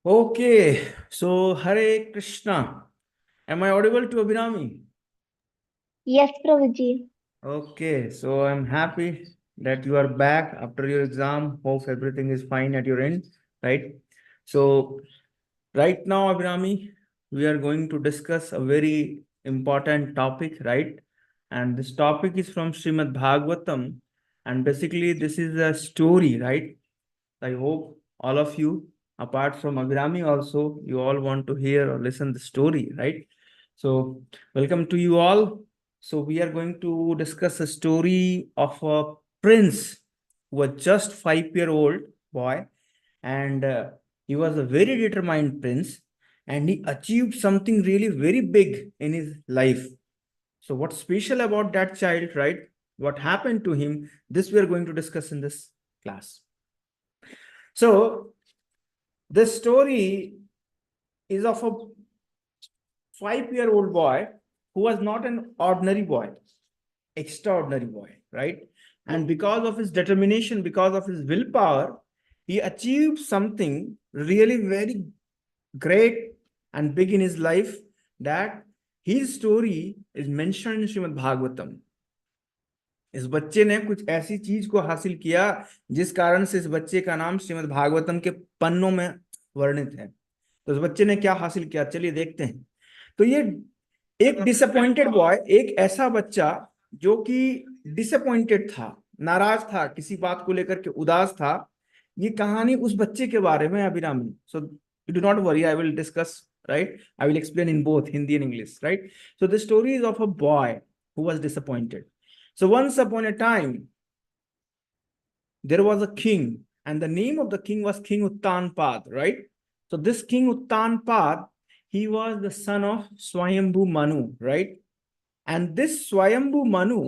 Okay, so Hare Krishna. Am I audible to Abhinami? Yes, Prabhuji. Okay, so I'm happy that you are back after your exam. Hope everything is fine at your end, right? So, right now, Abhinami, we are going to discuss a very important topic, right? And this topic is from Srimad Bhagavatam. And basically, this is a story, right? I hope all of you, apart from Abhirami also, you all want to hear or listen the story, right? So, welcome to you all. So, we are going to discuss a story of a prince who was just 5-year-old boy, and he was a very determined prince, and he achieved something really very big in his life. So, what's special about that child, right? What happened to him? This we are going to discuss in this class. So, this story is of a 5-year-old boy who was not an ordinary boy, extraordinary boy, right? And because of his determination, because of his willpower, he achieved something really very great and big in his life, that his story is mentioned in Srimad Bhagavatam. इस बच्चे ने कुछ ऐसी चीज को हासिल किया जिस कारण से इस बच्चे का नाम श्रीमद् भागवतम के पन्नों में वर्णित है। तो इस बच्चे ने क्या हासिल किया, चलिए देखते हैं। तो ये एक डिसअपॉइंटेड बॉय, एक ऐसा बच्चा जो कि डिसअपॉइंटेड था, नाराज था, किसी बात को लेकर के उदास था। ये कहानी उस बच्चे के बारे में Abhirami. So you do not worry, I will discuss, right? I will explain in both Hindi and English, right? So the story is of a boy who was disappointed. So once upon a time, there was a king, and the name of the king was King Uttanpad, right? So this King Uttanpad, he was the son of Swayambhu Manu, right? And this Swayambhu Manu,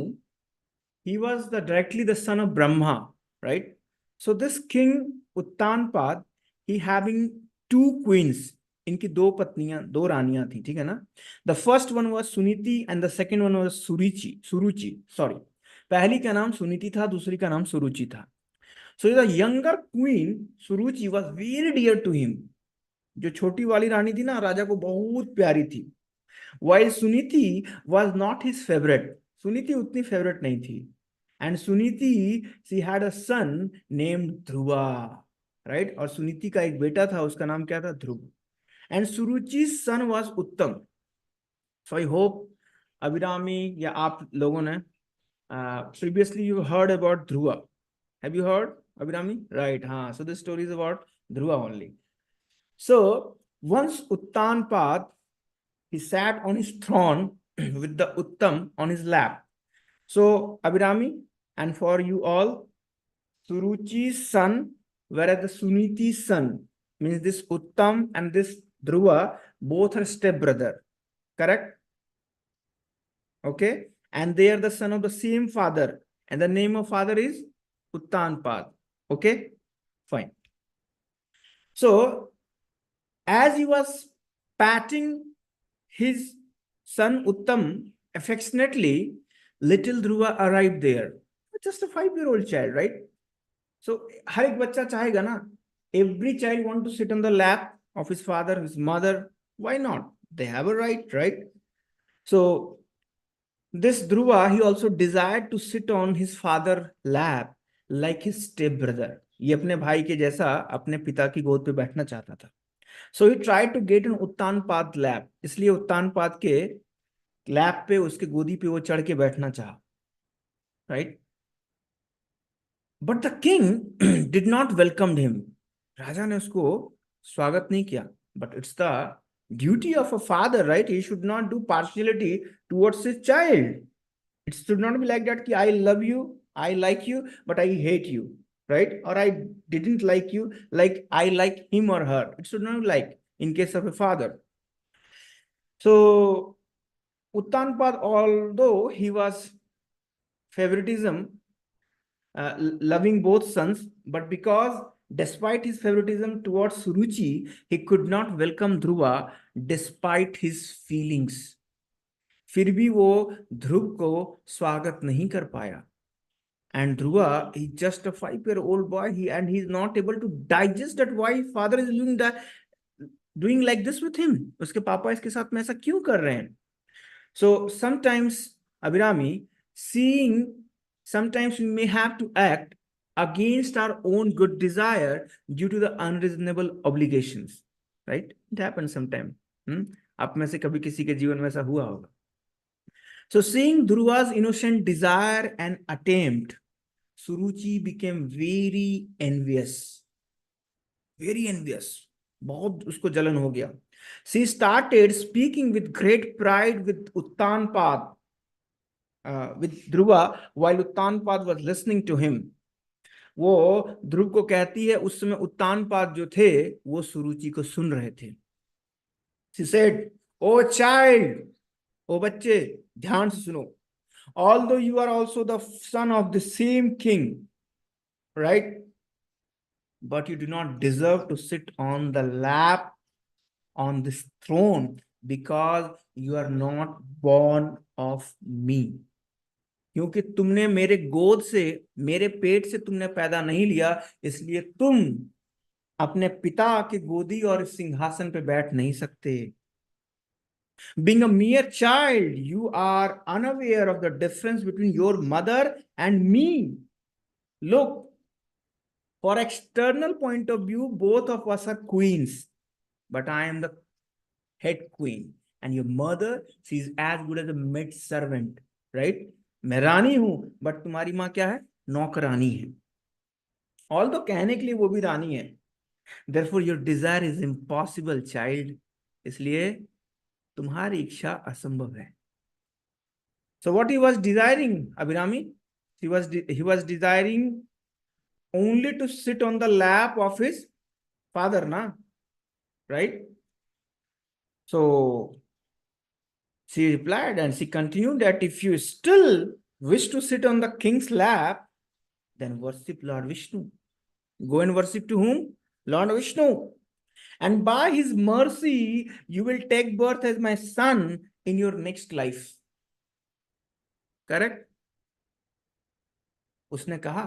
he was directly the son of Brahma, right? So this King Uttanpad, he having two queens. इनकी दो पत्नियां, दो रानियां थी, ठीक है ना? The first one was Suniti and the second one was Suruchi, sorry. पहली का नाम सुनीति था, दूसरी का नाम सुरुचि था. So the younger queen Suruchi was very dear to him. जो छोटी वाली रानी थी ना, राजा को बहुत प्यारी थी. While Suniti was not his favourite. Suniti उतनी फेवरेट नहीं थी. And Suniti, she had a son named Dhruva, right? और सुनीति का एक बेटा था, उसका नाम क्या था? ध्रुव. एंड सुरुचि सन वाज उत्तम. सो आई होप अभिरामी या आप लोगों ने previously you heard about Dhruva. Have you heard, Abhinami? Right. So this story is about Dhruva only. So once Uttanpad, he sat on his throne with the Uttam on his lap. So Abhinami, and for you all, Suruchi's son, whereas the Suniti's son, means this Uttam and this Dhruva, both are stepbrother. Correct? Okay, and they are the son of the same father, and the name of father is Uttanpad. Okay, fine. So as he was patting his son Uttam affectionately, little Dhruva arrived there. Just a 5-year-old child, right? So हर एक बच्चा चाहेगा ना, every child want to sit on the lap of his father, his mother. Why not? They have a right? So this Dhruva, he also desired to sit on his father's lap like his stepbrother. ये अपने भाई के जैसा अपने पिता की गोद पे बैठना चाहता था. So he tried to get an Uttanpad lap. इसलिए उत्तानपाद के लैप पे, उसके गोदी पे वो चढ़ के बैठना चाहा, right? But the king did not welcome him. राजा ने उसको स्वागत नहीं किया. But it's the duty of a father, right? He should not do partiality towards his child. It should not be like that. Ki, I love you, I like you, but I hate you, right? Or I didn't like you, like I like him or her. It should not be like in case of a father. So Uttanpad, although he was favoritism, loving both sons, but because despite his favoritism towards Suruchi, he could not welcome Dhruva despite his feelings. फिर भी वो ध्रुव को स्वागत नहीं कर पाया. And Dhruva, he's just a 5-year-old boy, and he's not able to digest that why father is doing that, doing like this with him? उसके पापा इसके साथ में ऐसा क्यों कर रहे हैं? So sometimes, Abhirami, seeing, sometimes we may have to act against our own good desire due to the unreasonable obligations, right? It happens sometimes. आप में से कभी किसी के जीवन में ऐसा हुआ होगा. So seeing Dhruva's innocent desire and attempt, Suruchi became very envious. Very envious. बहुत उसको जलन हो गया. She started speaking with great pride with Uttanpad, with Dhruva, while Uttanpad was listening to him. वो ध्रुव को कहती है, उस समय उत्तानपाद जो थे वो सुरुचि को सुन रहे थे. She said, "Oh child, ओ बच्चे, ध्यान से सुनो. Although you are also the son of the same king, right? But you do not deserve to sit on the lap on this throne because you are not born of me. क्योंकि तुमने मेरे गोद से, मेरे पेट से तुमने पैदा नहीं लिया, इसलिए तुम अपने पिता के गोदी और सिंहासन पे बैठ नहीं सकते. Being a mere child, you are unaware of the difference between your mother and me. Look, for external point of view, both of us are queens, but I am the head queen, and your mother, she is as good as a maid servant, right? मैं रानी हूं, but तुम्हारी माँ क्या है? नौकरानी है. Although कहने के लिए वो भी रानी है. Therefore your desire is impossible, child. इसलिए तुम्हारी इच्छा असंभव है. So what he was desiring, Abhirami? He was desiring only to sit on the lap of his father, na? Right? So she replied and she continued that if you still wish to sit on the king's lap, then worship Lord Vishnu. Go and worship to whom? Lord Vishnu. And by his mercy, you will take birth as my son in your next life. Correct? उसने कहा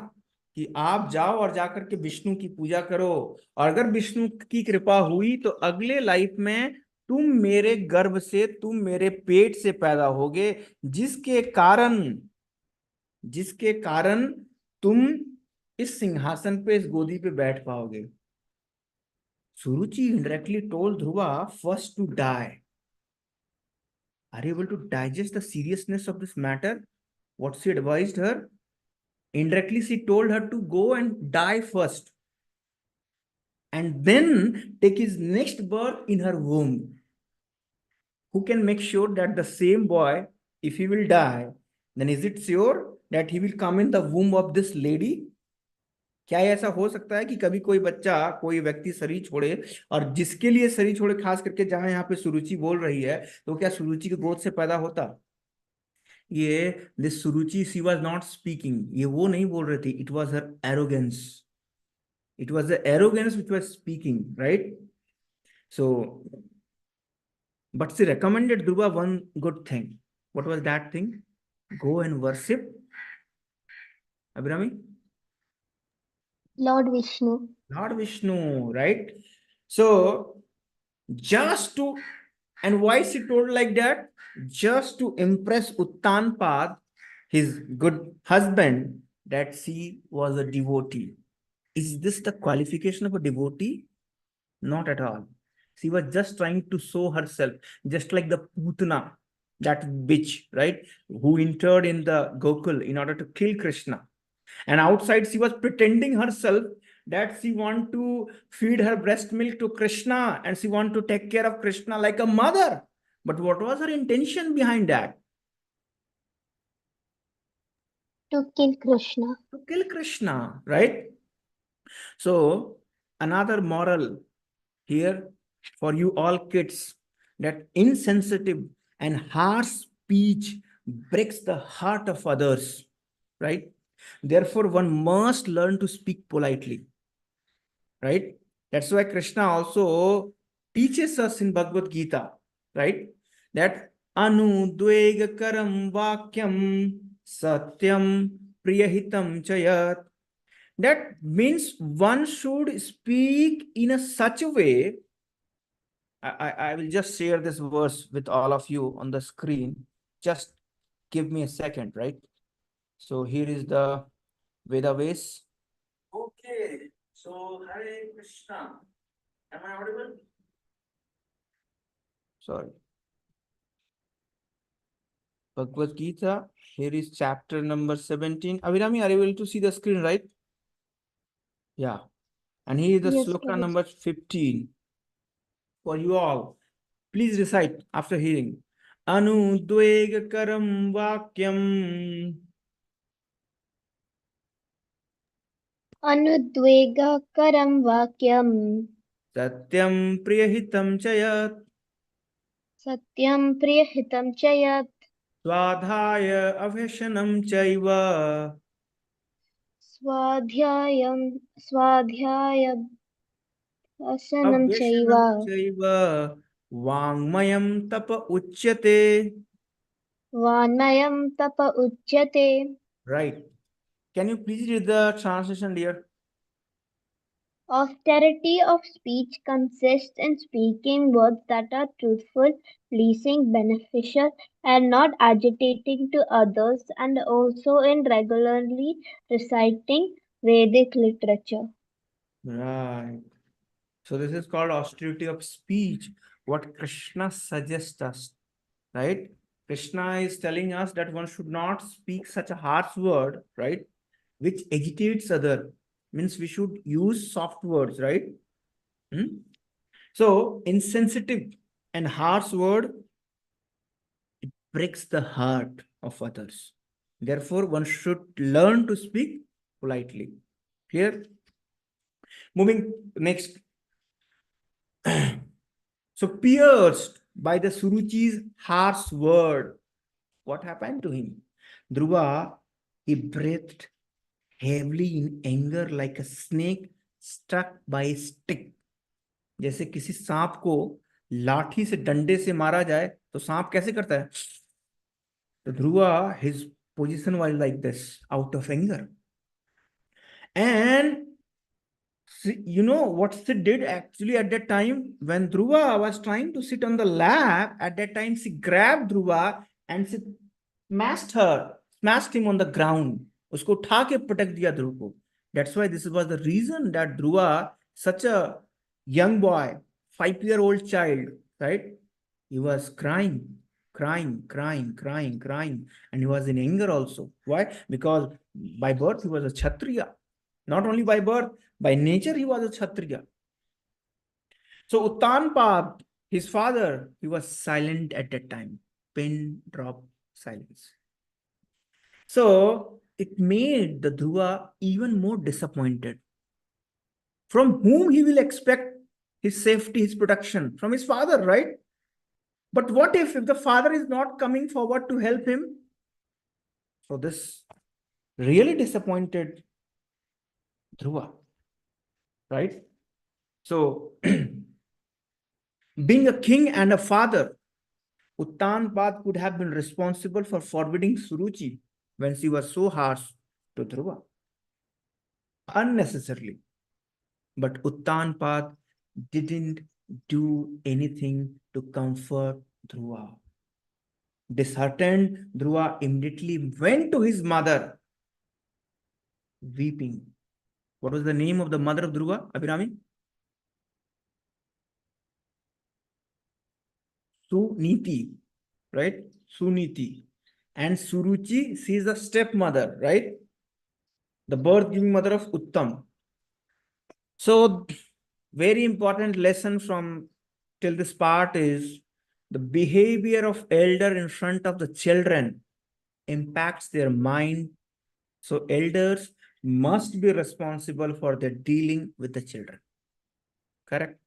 कि आप जाओ और जाकर के विष्णु की पूजा करो, और अगर विष्णु की कृपा हुई तो अगले लाइफ में तुम मेरे गर्भ से, तुम मेरे पेट से पैदा होगे, जिसके कारण तुम इस सिंहासन पे, इस गोदी पे बैठ पाओगे. Suruchi indirectly told Dhruva first to die. Are you able to digest the seriousness of this matter? What she advised her? Indirectly, she told her to go and die first, and then take his next birth in her womb. Who can make sure that the same boy, if he will die, then is it sure that he will come in the womb of this lady? क्या ऐसा हो सकता है कि कभी कोई बच्चा, कोई व्यक्ति शरीर छोड़े, और जिसके लिए शरीर छोड़े, खास करके जहां यहाँ पे सुरुचि बोल रही है, तो क्या सुरुचि की गोद से पैदा होता? ये this Suruchi, she was not speaking, ये वो नहीं बोल रही थी. It was her arrogance. It was the arrogance which was speaking, right? So, but she recommended Dhruva one good thing. What was that thing? Go and worship Abhirami? Lord Vishnu. Lord Vishnu, right? So, just to, and why she told like that? Just to impress Uttanpad, his good husband, that she was a devotee. Is this the qualification of a devotee? Not at all. She was just trying to show herself, just like the Putana, that bitch, right, who entered in the Gokul in order to kill Krishna. And outside, she was pretending herself that she want to feed her breast milk to Krishna, and she want to take care of Krishna like a mother. But what was her intention behind that? To kill Krishna. To kill Krishna, right? So another moral here for you all kids, that insensitive and harsh speech breaks the heart of others, right? Therefore, one must learn to speak politely, right? That's why Krishna also teaches us in Bhagavad Gita, right? That anudvega karam vakyam satyam priyahitam chayat. That means one should speak in a such a way I will just share this verse with all of you on the screen. Just give me a second, right? So here is the Veda Vase. Okay, so Hare Krishna. Am I audible? Sorry. Bhagavad Gita, here is chapter number 17. Avirami, are you able to see the screen, right? Yeah. And here is the Yes, sloka Prabhuji. number 15 for you all. Please recite after hearing. Anudvegakaram vakyam Anudvegakaram vakyam satyam priyahitam chayat satyam priyahitam chayat swadhaya avheshanam chaiva swadhyayam swadhyayabhasanam avheshanam chaiva chaiva vangmayam tapa uchyate. vanayam tapa uchyate. Right. Can you please read the translation, dear? Austerity of speech consists in speaking words that are truthful, pleasing, beneficial, and not agitating to others, and also in regularly reciting Vedic literature. Right. So this is called austerity of speech, what Krishna suggests us, right? Krishna is telling us that one should not speak such a harsh word, right? Which agitates other. Means we should use soft words, right? Hmm? So insensitive and harsh word breaks the heart of others. Therefore, one should learn to speak politely. Clear? Moving next. So pierced by the Suruchi's harsh word, what happened to him? Dhruva, he breathed heavily in anger like a snake struck by a stick. जैसे किसी सांप को लाठी से डंडे से मारा जाए तो सांप कैसे करता है? तो Dhruva, his position was like this, out of anger. And you know what she did actually at that time when Dhruva was trying to sit on the lap? At that time, she grabbed Dhruva and she smashed him on the ground. उसको उठा के पटक दिया ध्रुव को. That's why this was the reason that Dhruva, such a young boy, 5-year-old child, right? He was crying, and he was in anger also. Why? Because by birth he was a Kshatriya. Not only by birth, by nature he was a Kshatriya. So Uttanpad, his father, he was silent at that time. Pin drop silence. So it made the Dhruva even more disappointed. From whom he will expect his safety, his protection? From his father, right? But what if the father is not coming forward to help him? So this really disappointed Dhruva, right? So being a king and a father, Uttanpad could have been responsible for forbidding Suruchi when she was so harsh to Dhruva unnecessarily. But Uttanpad didn't do anything to comfort Dhruva. Disheartened, Dhruva immediately went to his mother, weeping. What was the name of the mother of Dhruva, Abhirami? Suniti, right? Suniti. And Suruchi, she is the stepmother, right? The birth-giving mother of Uttam. So, very important lesson from till this part is the behavior of elder in front of the children impacts their mind. So, elders must be responsible for their dealing with the children. Correct?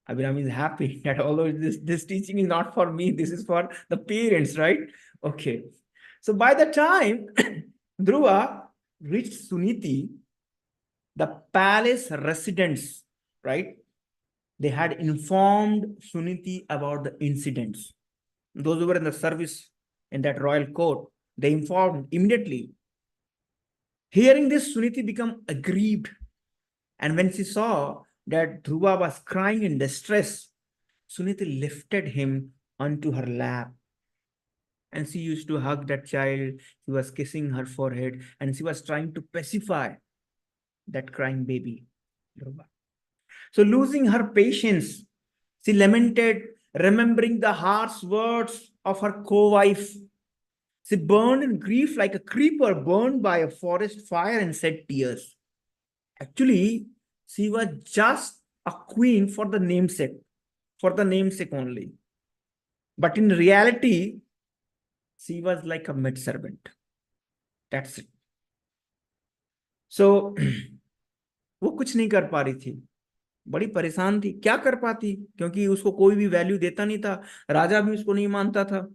Abhiram is happy that although this teaching is not for me, this is for the parents, right? Okay. So by the time Dhruva reached Suniti, the palace residents, right? They had informed Suniti about the incidents. Those who were in the service in that royal court, they informed immediately. Hearing this, Suniti became aggrieved. And when she saw that Dhruva was crying in distress, Suniti lifted him onto her lap, and she used to hug that child. She was kissing her forehead, and she was trying to pacify that crying baby. So, losing her patience, she lamented, remembering the harsh words of her co-wife. She burned in grief like a creeper burned by a forest fire and shed tears. Actually, she was just a queen for the namesake only. But in reality, she was like a mid servant. That's it. So, वो कुछ नहीं कर पा रही थी, बड़ी परेशान थी, क्या कर पाती, क्योंकि उसको कोई भी वैल्यू देता नहीं था, राजा भी उसको नहीं मानता था.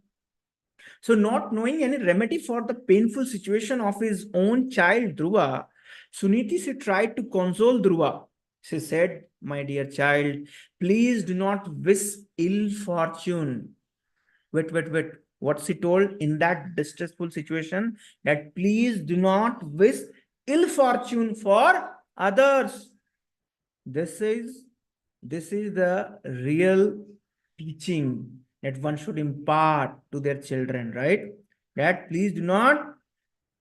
So, not knowing any remedy for the painful situation of his own child, Dhruva, Suniti, she tried to console Dhruva. She said, "My dear child, please do not wish ill fortune." Wait. What she told in that distressful situation, that please do not wish ill fortune for others. This is the real teaching that one should impart to their children, right? That please do not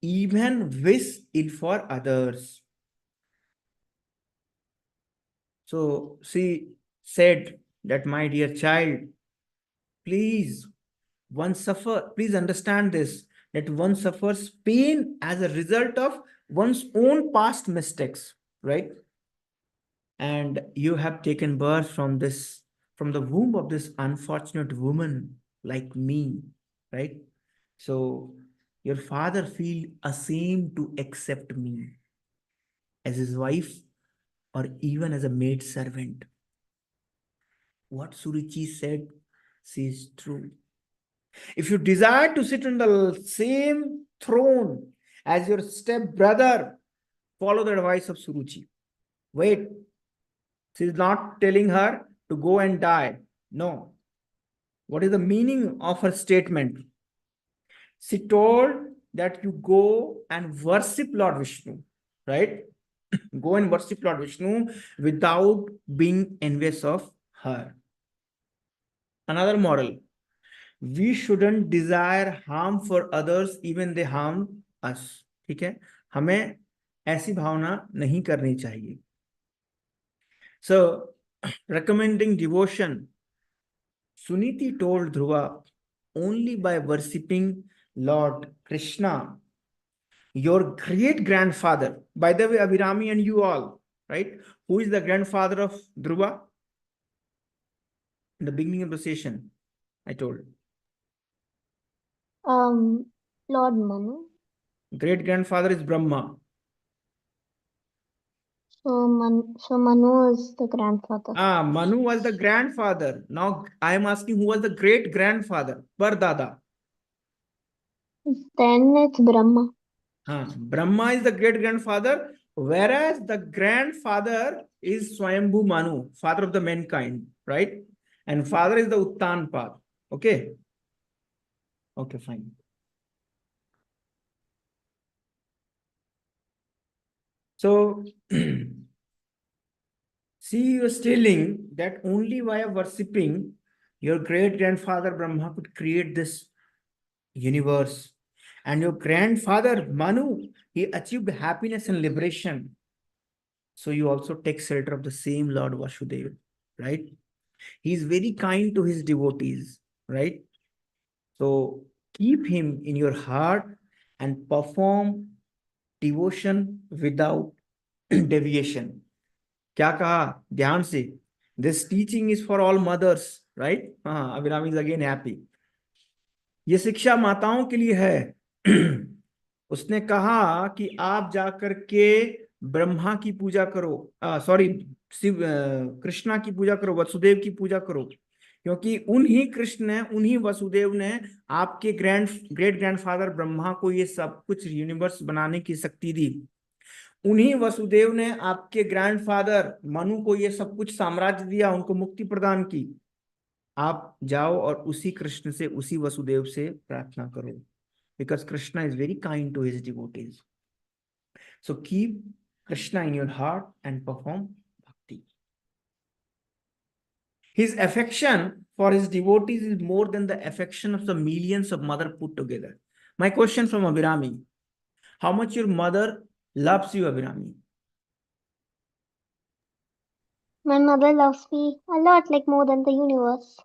even wish ill for others. So she said that, my dear child, please, please understand this, that one suffers pain as a result of one's own past mistakes, right? And you have taken birth from the womb of this unfortunate woman like me, right? So your father feel ashamed to accept me as his wife or even as a maid servant. What Suruchi said, she is true. If you desire to sit on the same throne as your step brother, follow the advice of Suruchi. Wait, she is not telling her to go and die. No. What is the meaning of her statement? She told that you go and worship Lord Vishnu, right? Go and worship Lord Vishnu without being envious of her. Another moral, we shouldn't desire harm for others even they harm us. ठीक है, हमें ऐसी भावना नहीं करनी चाहिए. So, recommending devotion, Suniti told Dhruva, only by worshipping Lord Krishna, your great grandfather, by the way, Abhirami and you all, right? Who is the grandfather of Dhruva? In the beginning of the session, I told. Lord Manu. Great grandfather is Brahma. So Manu is the grandfather. Manu was the grandfather. Now I am asking who was the great grandfather? Pardada. Then it's Brahma. Brahma is the great grandfather, whereas the grandfather is Swayambhu Manu, father of the mankind, right? And father is the Uttanpad. Okay. Okay, fine. So she was telling that only via worshipping your great grandfather Brahma could create this universe. And your grandfather Manu, he achieved happiness and liberation. So you also take shelter of the same Lord Vasudeva, right? He is very kind to his devotees, right? So keep him in your heart and perform devotion without deviation. क्या कहा ध्यान से? This teaching is for all mothers, right? Abhirami is again happy. ये शिक्षा माताओं के लिए है. उसने कहा कि आप जाकर के ब्रह्मा की पूजा करो, सॉरी, शिव कृष्णा की पूजा करो, वसुदेव की पूजा करो, क्योंकि उन्हीं कृष्ण ने, उन्हीं वसुदेव ने आपके ग्रेट ग्रैंडफादर ब्रह्मा को ये सब कुछ यूनिवर्स बनाने की शक्ति दी. उन्हीं वसुदेव ने आपके ग्रैंडफादर मनु को ये सब कुछ साम्राज्य दिया, उनको मुक्ति प्रदान की. आप जाओ और उसी कृष्ण से, उसी वसुदेव से प्रार्थना करो, because Krishna is very kind to his devotees. So keep Krishna in your heart and perform bhakti. His affection for his devotees is more than the affection of the millions of mother put together. My question from Abhirami, how much your mother loves you, Abhirami? My mother loves me a lot, like more than the universe.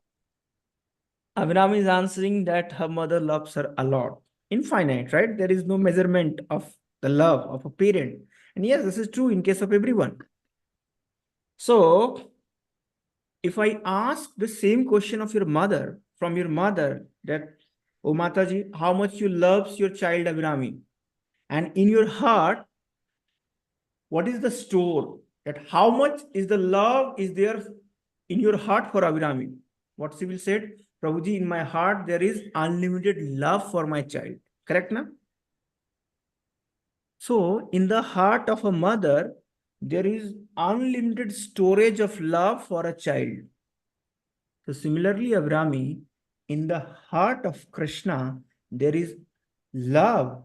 Abhirami is answering that her mother loves her a lot. Infinite, right? There is no measurement of the love of a parent. And yes, this is true in case of everyone. So, if I ask the same question of your mother, from your mother, that, oh Mataji, how much you loves your child Abhirami? And in your heart, what is the store? That how much is the love is there in your heart for Abhirami? What she will say? Prabhuji, in my heart, there is unlimited love for my child. Correct, na? So, in the heart of a mother, there is unlimited storage of love for a child. So, similarly, Abrami, in the heart of Krishna, there is love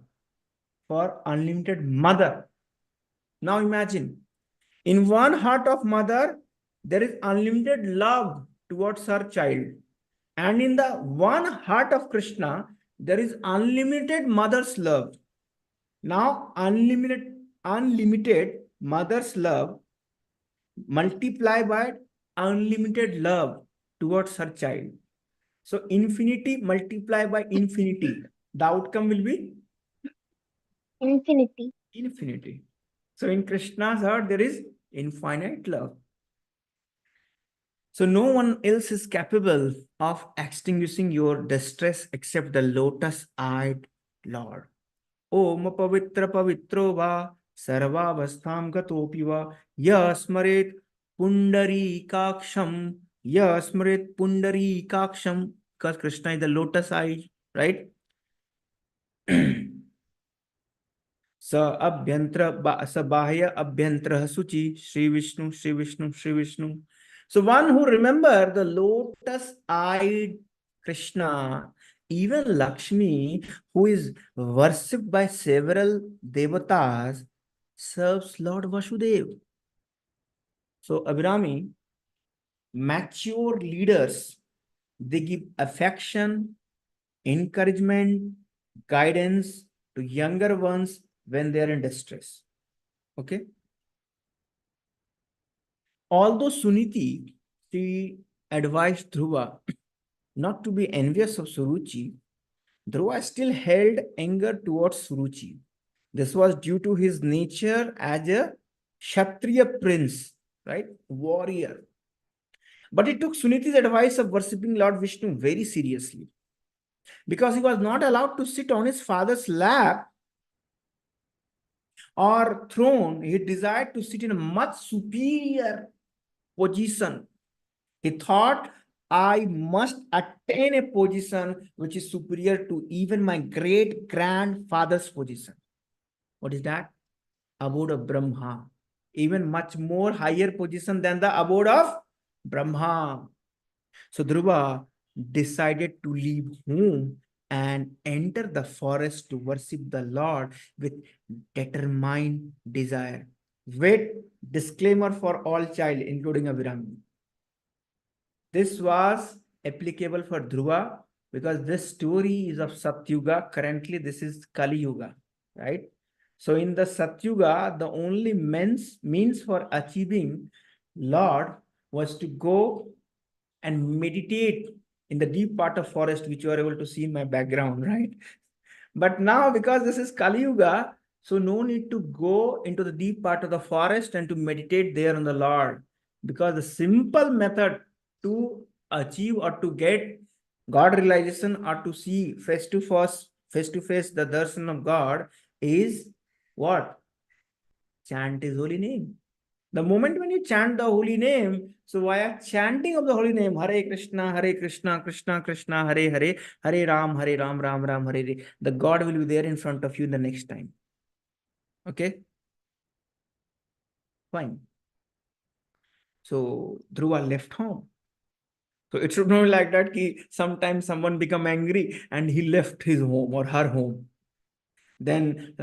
for unlimited mother. Now, imagine in one heart of mother, there is unlimited love towards her child. And in the one heart of Krishna, there is unlimited mother's love. Now, unlimited mother's love multiplied by unlimited love towards her child. So infinity multiplied by infinity. The outcome will be Infinity. infinity. So in Krishna's heart, there is infinite love. So no one else is capable of extinguishing your distress except the lotus-eyed Lord. Om pavitra pavitro va sarvavastham gatopi va yasmaret pundari kaksham yasmaret pundari kaksham, because Krishna is the lotus eye, right? स abhyantra sa bahya abhyantra suchi Shri Vishnu Shri Vishnu Shri Vishnu. So one who remember the lotus eyed Krishna, even Lakshmi, who is worshipped by several devatas, serves Lord Vasudeva. So Abhirami, mature leaders, they give affection, encouragement, guidance to younger ones when they are in distress. Okay. Although Suniti, she advised Dhruva not to be envious of Suruchi, Dhruva still held anger towards Suruchi. This was due to his nature as a Kshatriya prince, right? Warrior. But he took Suniti's advice of worshipping Lord Vishnu very seriously. Because he was not allowed to sit on his father's lap or throne, he desired to sit in a much superior position. He thought, I must attain a position which is superior to even my great grandfather's position. What is that? Abode of Brahma. Even much more higher position than the abode of Brahma. So Dhruva decided to leave home and enter the forest to worship the Lord with determined desire. Wait, disclaimer for all child, including Abhirami. This was applicable for Dhruva because this story is of Satyuga. Currently, this is Kali Yuga, right? So in the Satyuga, the only means for achieving Lord was to go and meditate in the deep part of forest, which you are able to see in my background, right? But now, because this is Kali Yuga, so no need to go into the deep part of the forest and to meditate there on the Lord, because the simple method to achieve or to get God realization or to see face to face the darshan of God is what? Chant His holy name. The moment when you chant the holy name, so via chanting of the holy name, Hare Krishna, Hare Krishna, Krishna Krishna, Hare Hare, Hare Ram, Ram Ram, Hare Hare, the God will be there in front of you the next time. Okay? Fine. So Dhruva left home. So it should not be like that. Sometimes someone become angry and he left his home or her home. Then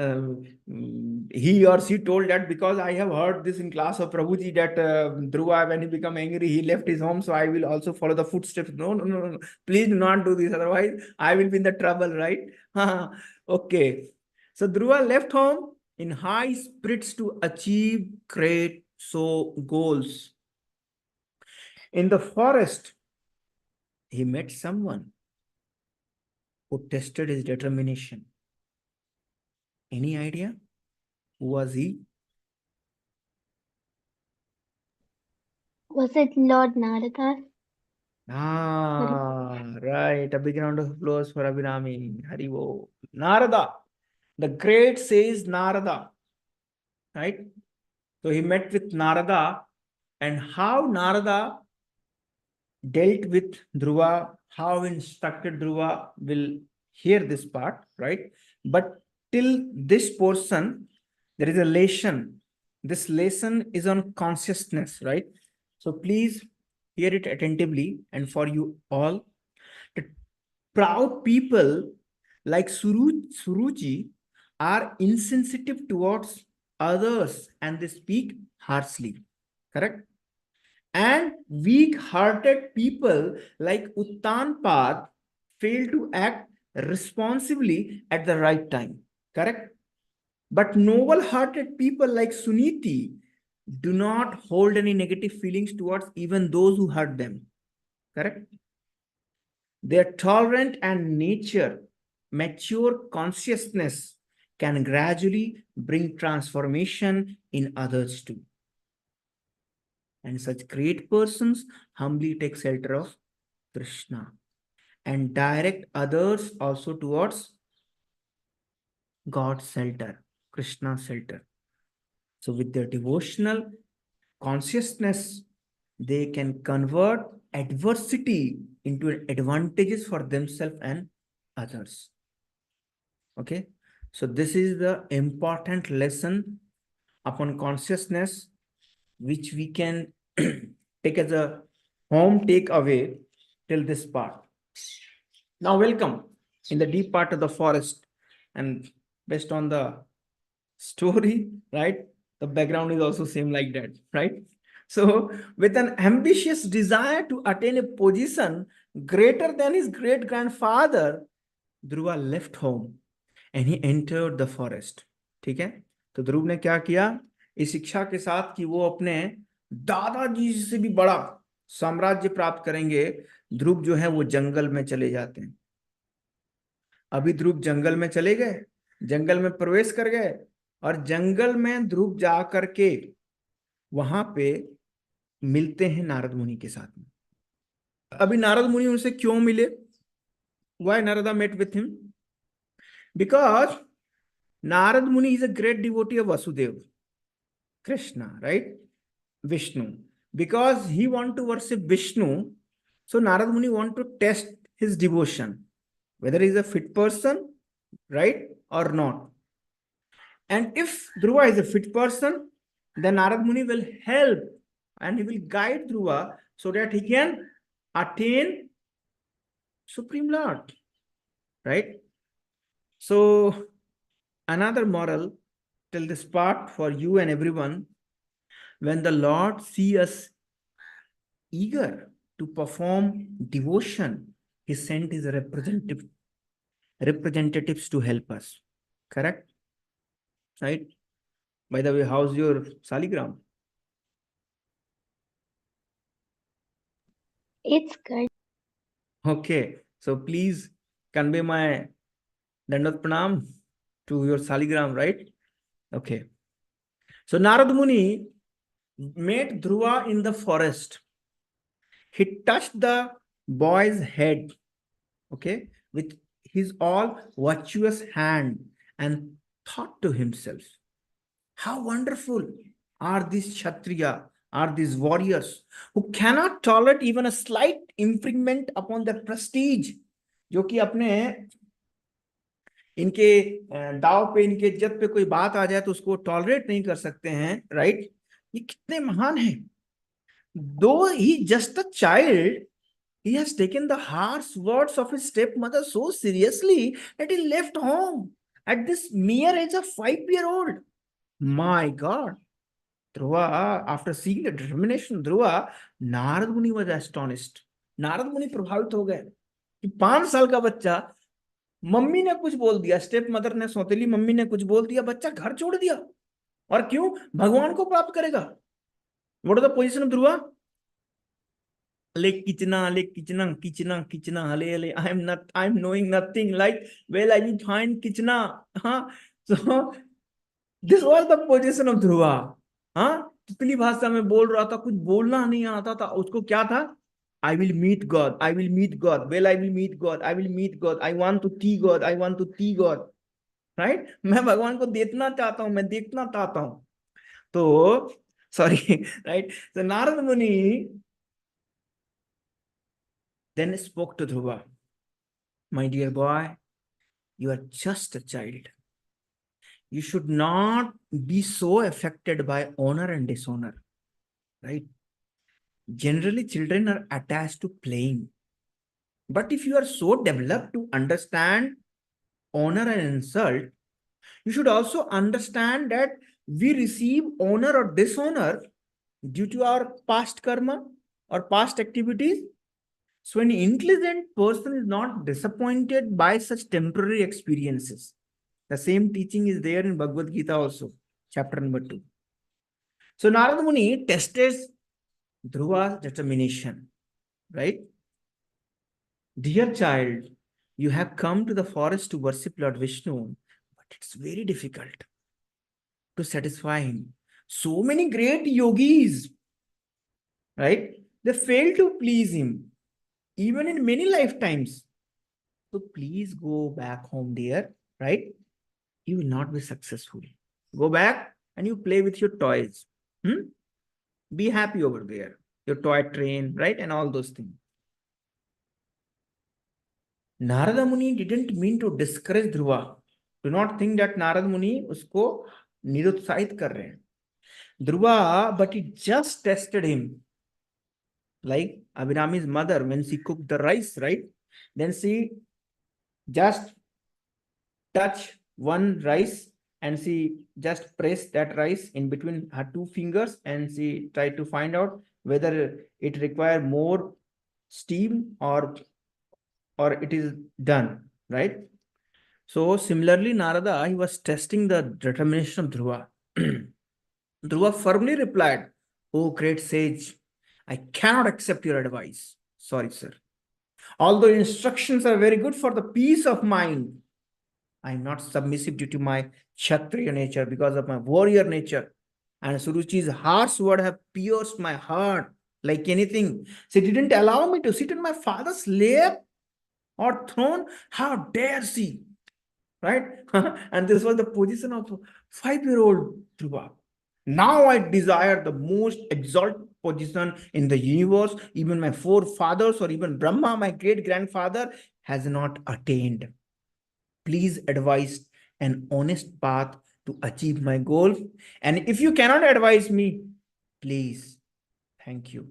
he or she told that because I have heard this in class of Prabhuji that Dhruva, when he became angry, he left his home. So I will also follow the footsteps. No, no, no, no. Please do not do this. Otherwise, I will be in the trouble, right? Okay. So Dhruva left home in high spirits to achieve great goals. In the forest, he met someone who tested his determination. Any idea? Who was he? Was it Lord Narada? Right. A big round of applause for Abhinami. Haribo. Narada. The great sage Narada. Right? So he met with Narada, and how Narada dealt with Dhruva, how instructed Dhruva, will hear this part, right? But till this portion, there is a lesson. This lesson is on consciousness, right? So please hear it attentively. And for you all, the proud people like Suruji are insensitive towards others and they speak harshly, correct? And weak-hearted people like Uttanpad fail to act responsibly at the right time, correct? But noble-hearted people like Suniti do not hold any negative feelings towards even those who hurt them, correct? They are tolerant and nature, mature consciousness can gradually bring transformation in others too. And such great persons humbly take shelter of Krishna and direct others also towards God's shelter, Krishna's shelter. So with their devotional consciousness, they can convert adversity into advantages for themselves and others. Okay, so this is the important lesson upon consciousness, which we can take as a home takeaway till this part. Now, welcome in the deep part of the forest, and based on the story, right? The background is also same like that, right? So, with an ambitious desire to attain a position greater than his great grandfather, Dhruva left home and he entered the forest. ठीक है? तो ध्रुव ने क्या किया इस शिक्षा के साथ कि वो अपने दादाजी से भी बड़ा साम्राज्य प्राप्त करेंगे। ध्रुव जो है वो जंगल में चले जाते हैं। अभी ध्रुव जंगल में चले गए, जंगल में प्रवेश कर गए और जंगल में ध्रुव जा करके वहां पे मिलते हैं नारद मुनि के साथ में। अभी नारद मुनि उनसे क्यों मिले? Why Narada met with him? Because Narad Muni is a great devotee of Vasudeva, Krishna, right? Vishnu. Because he want to worship Vishnu, so Narad Muni want to test his devotion, whether he is a fit person, right, or not. And if Dhruva is a fit person, then Narad Muni will help and he will guide Dhruva so that he can attain Supreme Lord, right? So another moral till this part for you and everyone, when the Lord sees us eager to perform devotion, he sent his representatives to help us, correct? Right? By the way, how's your saligram? It's good. Okay, so please convey my Dandat Pranam to your saligram, right? Okay. So Narad Muni met Dhruva in the forest. He touched the boy's head, okay, with his all virtuous hand and thought to himself, how wonderful are these Kshatriya, are these warriors who cannot tolerate even a slight infringement upon their prestige, जो कि अपने इनके दाव पे, इनके इज्जत पे कोई बात आ जाए तो उसको टॉलरेट नहीं कर सकते हैं, राइट? ये कितने महान हैं. Though he just a child, he has taken the harsh words of his stepmother so seriously that he left home at this mere age of 5-year-old. My God. Dhruva, after seeing the determination, Dhruva, Narad Muni was astonished. Narad मुनि प्रभावित हो गए कि 5 साल का बच्चा, mummy ने कुछ बोल दिया, स्टेप मदर ने, सौतेली मम्मी ने कुछ बोल दिया, बच्चा घर छोड़ दिया, और क्यों? भगवान को प्राप्त करेगा. What is the position of Dhruva? Kichna, hale, I'm knowing nothing. Like, well, I will find Kichna. Huh? So, this was the position of Dhruva. हाँ, तितली भाषा में बोल रहा था, कुछ बोलना नहीं आता था. उसको क्या था? I will meet God. I will meet God. Well, I will meet God. I will meet God. I want to see God. I want to see God. Right? मैं भगवान को देखना चाहता हूं, मैं देखना चाहता हूं. तो, sorry, right? So Narad Muni then spoke to Dhruva. My dear boy, you are just a child. You should not be so affected by honor and dishonor, right? Generally, children are attached to playing. But if you are so developed to understand honor and insult, you should also understand that we receive honor or dishonor due to our past karma or past activities. So an intelligent person is not disappointed by such temporary experiences. The same teaching is there in Bhagavad Gita also, chapter number 2. So Narada Muni tested Dhruva's determination, right? Dear child, you have come to the forest to worship Lord Vishnu, but it's very difficult to satisfy him. So many great yogis, right? They fail to please him, even in many lifetimes. So please go back home, dear, right? You will not be successful. Go back and you play with your toys. Be happy over there. Your toy train, right? And all those things. Narada Muni didn't mean to discourage Dhruva. Do not think that Narada Muni usko nirutsahiत कर रहे हैं. Dhruva, but he just tested him. Like Abhinami's mother, when she cooked the rice, right? Then she just touched one rice and she just pressed that rice in between her 2 fingers and she tried to find out whether it required more steam or it is done, right? So similarly, Narada, he was testing the determination of Dhruva. Dhruva firmly replied, "Oh, great sage, I cannot accept your advice. Sorry, sir. Although instructions are very good for the peace of mind, I am not submissive due to my Kshatriya nature, because of my warrior nature. And Suruchi's harsh word have pierced my heart like anything. She didn't allow me to sit in my father's lap or throne. How dare she?" Right? And this was the position of 5-year-old Dhruva. Now I desire the most exalted position in the universe. Even my forefathers or even Brahma, my great-grandfather, has not attained. Please advise an honest path to achieve my goal. And if you cannot advise me, please, thank you.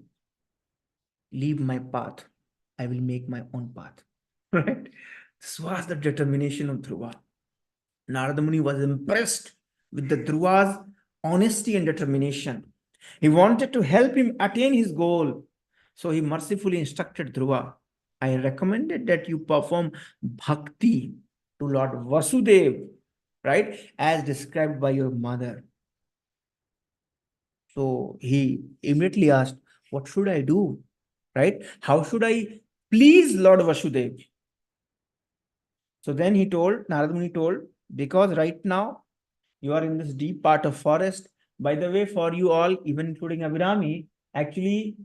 Leave my path. I will make my own path. Right? This was the determination of Dhruva. Narada Muni was impressed with the Dhruva's honesty and determination. He wanted to help him attain his goal. So he mercifully instructed Dhruva, I recommended that you perform bhakti to Lord Vasudev, right, as described by your mother. So he immediately asked, what should I do, right? How should I please Lord Vasudev? So then he told, Narada Muni told, because right now you are in this deep part of forest. By the way, for you all, even including Abhirami, actually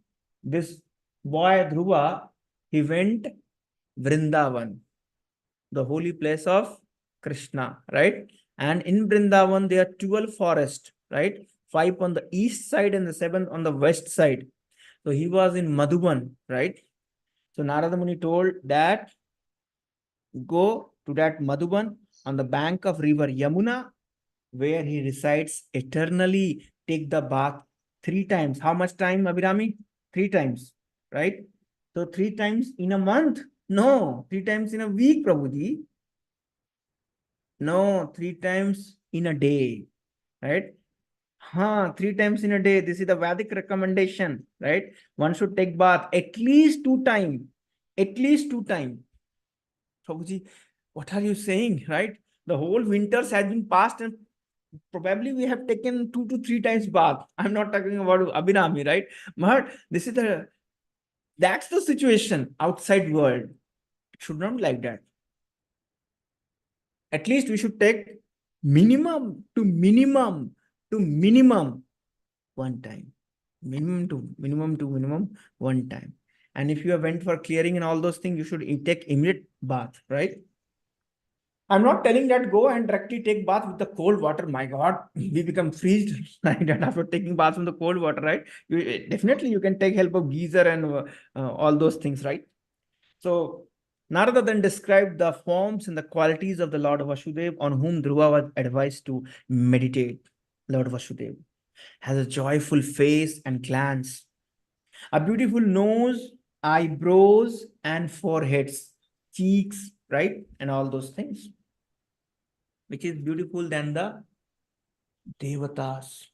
this boy Dhruva, he went Vrindavan, the holy place of Krishna, right? And in Vrindavan, there are 12 forests, right? 5 on the east side and the 7th on the west side. So he was in Madhuban, right? So Narada Muni told that go to that Madhuban on the bank of river Yamuna, where he resides eternally. Take the bath 3 times. How much time, Abhirami? 3 times, right? So 3 times in a month? No, 3 times in a week, Prabhuji. No, 3 times in a day, right? 3 times in a day. This is the Vedic recommendation, right? One should take bath at least 2 times. At least 2 times. Prabhuji, what are you saying, right? The whole winters has been passed and probably we have taken 2 to 3 times bath. I'm not talking about Abhinami, right? But this is that's the situation outside world. It should not be like that. At least we should take minimum to minimum to minimum 1 time. Minimum 1 time. And if you have went for clearing and all those things, you should take immediate bath, right? I'm not telling that go and directly take bath with the cold water. My God, we become freezed right? And after taking bath from the cold water, right? Definitely you can take help of geyser and all those things, right? So Narada then described the forms and the qualities of the Lord Vasudeva on whom Dhruva was advised to meditate. Lord Vasudeva has a joyful face and glance, a beautiful nose, eyebrows, and foreheads, cheeks, right? And all those things, which is beautiful than the Devatas,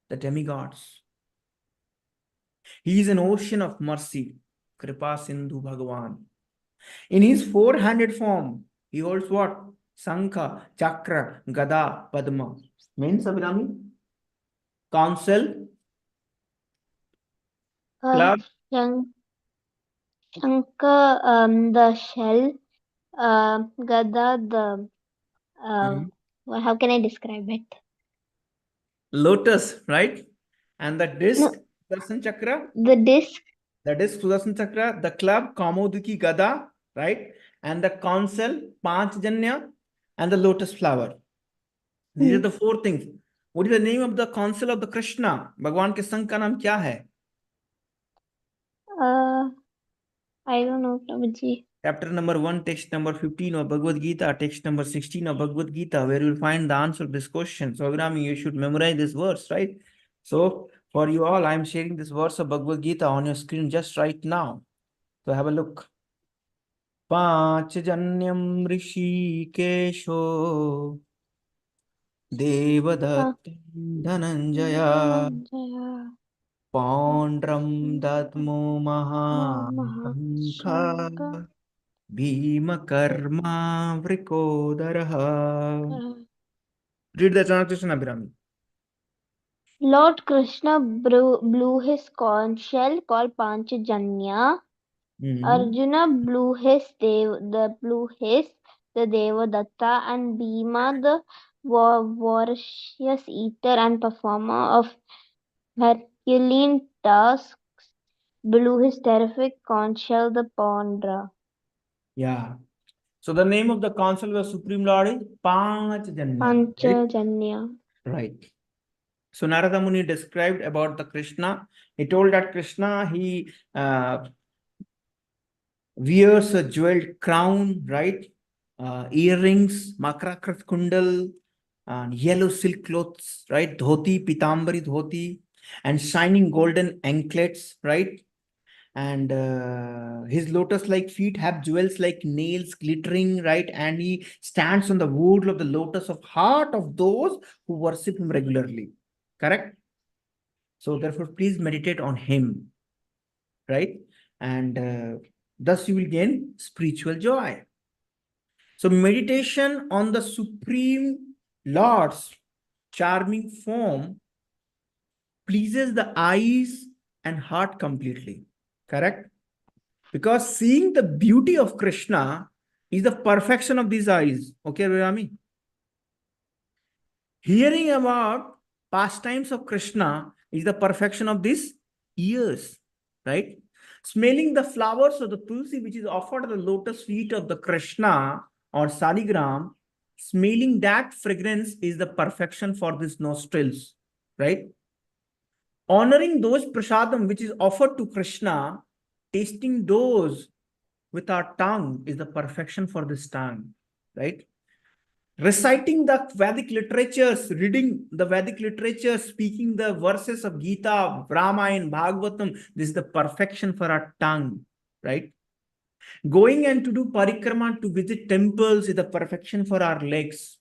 the demigods. He is an ocean of mercy, Kripa Sindhu Bhagavan. In his four-handed form, he holds what? Sankha, Chakra, Gada, Padma. Means, Abhinami? Council, Uh, club. Shank, Shankar, the shell, Gada, the how can I describe it? Lotus, right? And the disc, No, Sudarshan Chakra, the disc. the disc, Sudarshan Chakra, the club, Kaumodiki Gada, right? And the council, Panchjanya, and the lotus flower. These are the 4 things. What is the name of the council of the Krishna? Bhagwan के संघ का नाम क्या है? I don't know, Prabhuji. Chapter number 1, text number 15 of Bhagavad Gita, text number 16 of Bhagavad Gita, where you will find the answer of this question. So, Abhinami, you should memorize this verse, right? So, for you all, I am sharing this verse of Bhagavad Gita on your screen just right now. So, have a look. Panchjanyam Rishikesho Devadattam Dhananjaya Dhananjaya, Paundram Dadmo Mahasankar. Mahasankha Bhima-karma Vrikodaraha. Read the translation, Abhirami. Lord Krishna blew his conch shell called Panchajanya. Arjuna blew the Devadatta, and Bhima, the voracious eater and performer of Herculean tasks, blew his terrific conch shell, the Pondra. Yeah. So the name of the council of the Supreme Lord is Panchajanya. Panchajanya. Right. So Narada Muni described about the Krishna. He told that Krishna, he wears a jeweled crown, right? Earrings, Makrakrat Kundal, and yellow silk clothes, right? Dhoti, Pitambari dhoti, and shining golden anklets, right? And his lotus-like feet have jewels like nails glittering, right? And he stands on the wood of the lotus of heart of those who worship him regularly. Correct? So therefore, please meditate on him, right? And thus you will gain spiritual joy. So meditation on the Supreme Lord's charming form pleases the eyes and heart completely. Correct? Because seeing the beauty of Krishna is the perfection of these eyes. Okay, Rami? Hearing about pastimes of Krishna is the perfection of these ears, right? Smelling the flowers of the tulsi, which is offered at the lotus feet of the Krishna or Saligram, smelling that fragrance is the perfection for these nostrils, right? Honoring those prasadam which is offered to Krishna, tasting those with our tongue is the perfection for this tongue, right? Reciting the Vedic literatures, reading the Vedic literature, speaking the verses of Gita, Ramayana, Bhagavatam, this is the perfection for our tongue, right? Going and to do parikrama, to visit temples is the perfection for our legs.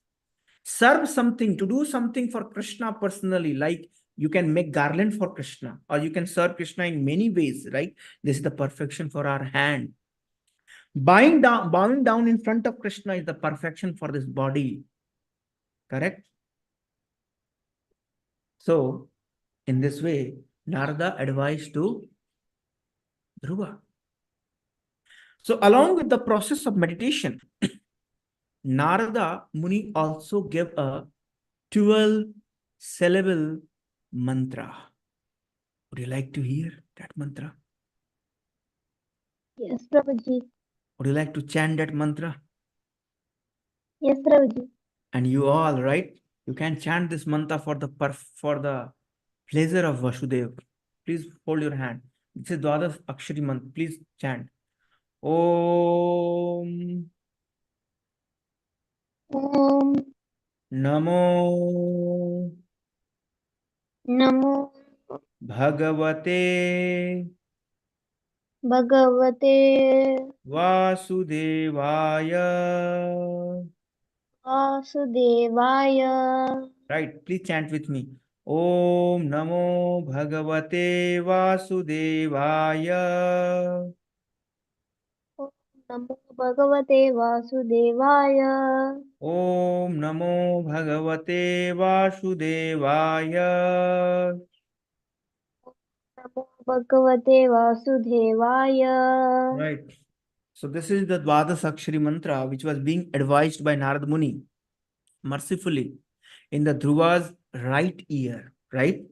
Serve something, to do something for Krishna personally, like you can make garland for Krishna, or you can serve Krishna in many ways, right? This is the perfection for our hand. Bowing down in front of Krishna is the perfection for this body. Correct? So, in this way, Narada advised to Dhruva. So, along with the process of meditation, Narada Muni also gave a 12 syllable mantra. Would you like to hear that mantra? Yes, Prabhuji. Would you like to chant that mantra? Yes, Prabhuji. And you all, right? You can chant this mantra for the pleasure of Vasudev. Please hold your hand. This is Dwadas Akshari mantra. Please chant. Om Om Namo Namo Bhagavate Bhagavate Vasudevaya. Vasudevaya. Right, please chant with me. Om Namo Bhagavate Vasudevaya. Om Namo Bhagavate Vasudevaya. Om Namo Bhagavate Vasudevaya. Namo Bhagavate Vasudevaya. Right. So this is the Dvadas Akshari mantra which was being advised by Narad Muni mercifully in the Dhruva's right ear, right?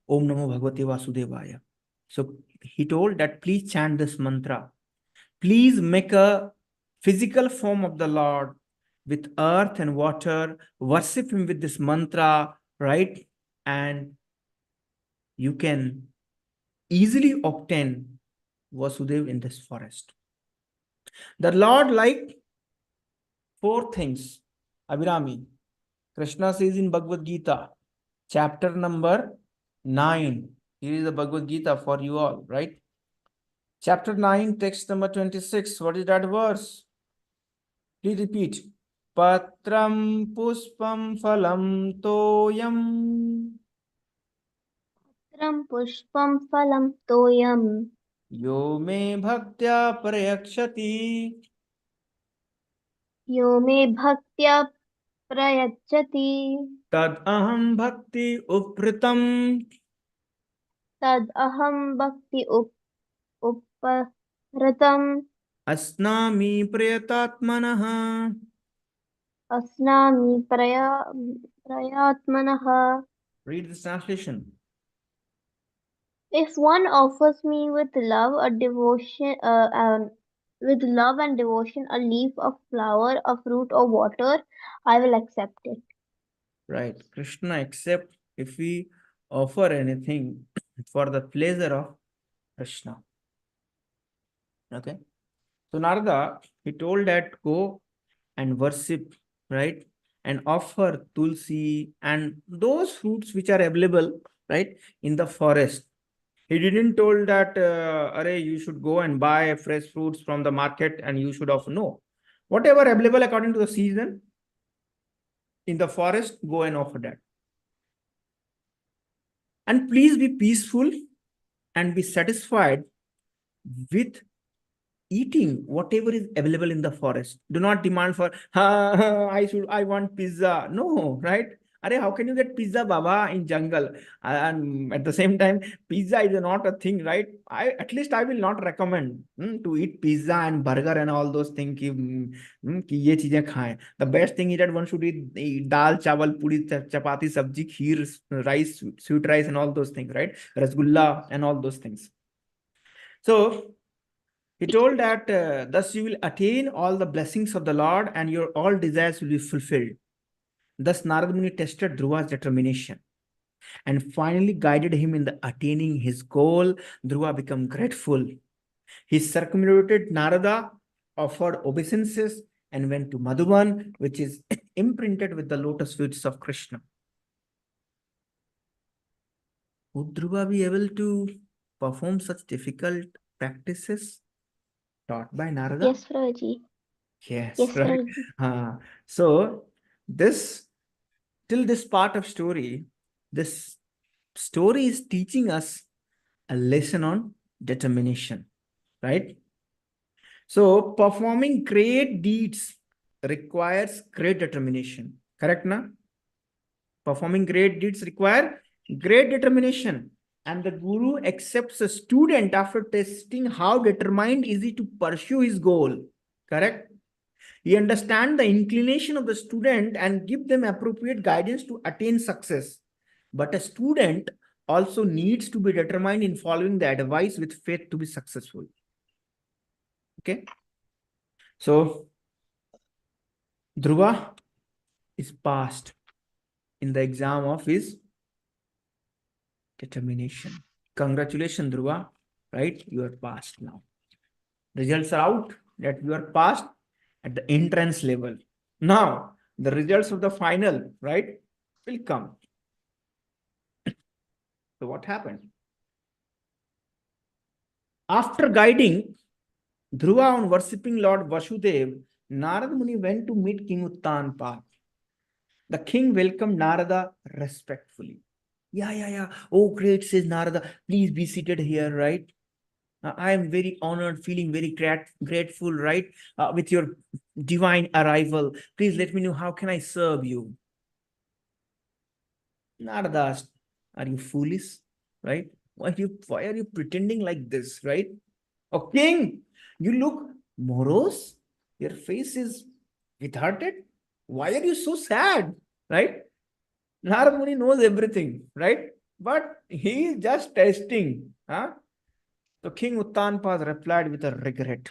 Om Namo Bhagavate Vasudevaya. So he told that please chant this mantra. Please make a physical form of the Lord with earth and water. Worship him with this mantra, right? And you can easily obtain Vasudev in this forest. The Lord liked 4 things. Abhirami, Krishna says in Bhagavad Gita, chapter number 9. Here is the Bhagavad Gita for you all, right? Chapter 9, text number 26. What is that verse? Please repeat. Patram puspam phalam toyam. Patram pushpam phalam toyam. Yo me bhaktya prayakshati. Yo me bhaktya prayachati. Tad aham bhakti upritam. Tad aham bhakti uparatam. Asnami prayatatmanaha. Asnami prayatmanaha. Read this translation. If one offers me with love a devotion, with love and devotion, a leaf, a flower, a fruit, or water, I will accept it. Right. Krishna accept if we offer anything for the pleasure of Krishna. Okay. So Narada, he told that go and worship, right? And offer tulsi and those fruits which are available, right, in the forest. He didn't told that, Arey, you should go and buy fresh fruits from the market and you should offer. No. Whatever available according to the season in the forest, go and offer that. And please be peaceful and be satisfied with eating whatever is available in the forest. Do not demand for, I want pizza. No, right? Arey, how can you get pizza, Baba, in jungle? And at the same time, pizza is not a thing, right? At least I will not recommend to eat pizza and burger and all those things. कि ये चीजें खाएं. The best thing is that one should eat dal, chawal, puri, chapati, sabji, kheer, rice, sweet rice, and all those things, right? Rasgulla and all those things. So he told that thus you will attain all the blessings of the Lord and your all desires will be fulfilled. Thus Narad Muni tested Dhruva's determination and finally guided him in the attaining his goal. Dhruva became grateful. He circumambulated Narada, offered obeisances, and went to Madhuban, which is imprinted with the lotus feet of Krishna. Would Dhruva be able to perform such difficult practices? Taught by Narada? Yes, Prabhuji. Yes, Yes, right. Prabhuji. So this, till this part of story, this story is teaching us a lesson on determination, right? So performing great deeds requires great determination. Correct, na? Performing great deeds require great determination. And the guru accepts a student after testing how determined is he to pursue his goal. Correct? He understands the inclination of the student and give them appropriate guidance to attain success. But a student also needs to be determined in following the advice with faith to be successful. Okay. So Dhruva is passed in the exam of his determination. Congratulations, Dhruva. Right? You are passed now. Results are out that you are passed at the entrance level. Now, the results of the final, right, will come. So what happened? After guiding Dhruva on worshipping Lord Vasudev, Narad Muni went to meet King Uttanpada. The king welcomed Narada respectfully. Yeah. Oh, great, says Narada. Please be seated here, right? I am very honored, feeling very grateful, right? With your divine arrival. Please let me know how can I serve you? Narada asked, are you foolish? Right? Why are you pretending like this, right? Oh, king, you look morose. Your face is withearted. Why are you so sad? Right? Narada Muni knows everything, right? But he is just testing. Huh? So King Uttanpada replied with a regret.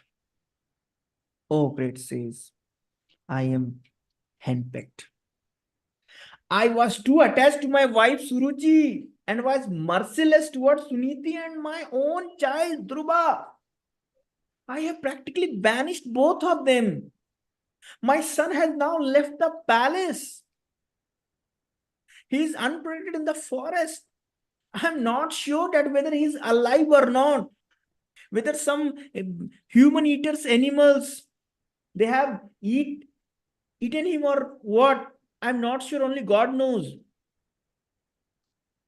Oh, great says, I am henpecked. I was too attached to my wife Suruchi and was merciless towards Suniti and my own child Dhruva. I have practically banished both of them. My son has now left the palace. He is unprotected in the forest. I am not sure that whether he is alive or not. Whether some human eaters, animals, they have eaten him or what. I'm not sure. Only God knows.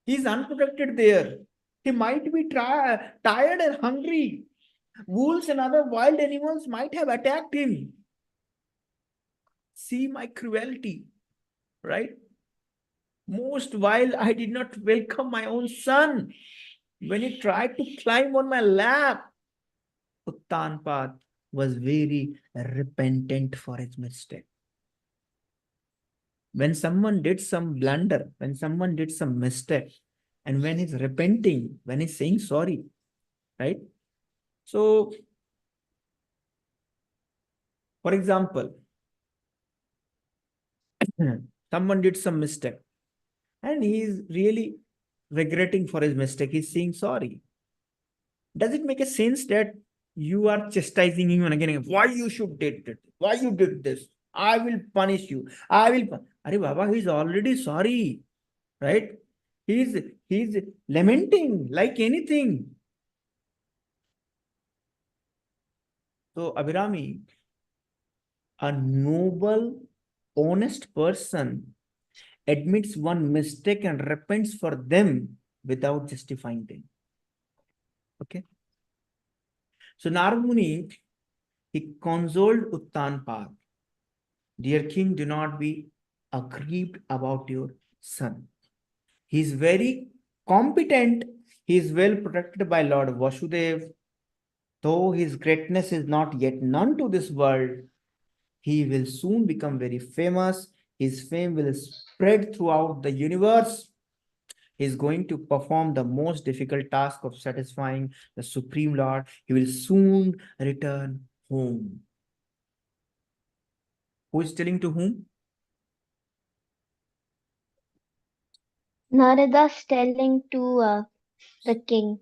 He's unprotected there. He might be tired and hungry. Wolves and other wild animals might have attacked him. See my cruelty, right? Most while I did not welcome my own son when he tried to climb on my lap. Uttanpad was very repentant for his mistake. When someone did some blunder, when someone did some mistake, and when he's repenting, when he's saying sorry, right? So, for example, someone did some mistake and he's really regretting for his mistake. He's saying sorry. Does it make a sense that you are chastising him and again, why you should did it? Why you did this? I will punish you. I will. Arey Baba, he's already sorry, right? He's lamenting like anything. So Abhirami, a noble, honest person admits one mistake and repents for them without justifying them. Okay. So Narad Muni, he consoled Uttanpad. Dear king, do not be aggrieved about your son. He is very competent. He is well protected by Lord Vasudev. Though his greatness is not yet known to this world, he will soon become very famous. His fame will spread throughout the universe. He is going to perform the most difficult task of satisfying the Supreme Lord. He will soon return home. Who is telling to whom? Narada's telling to the king.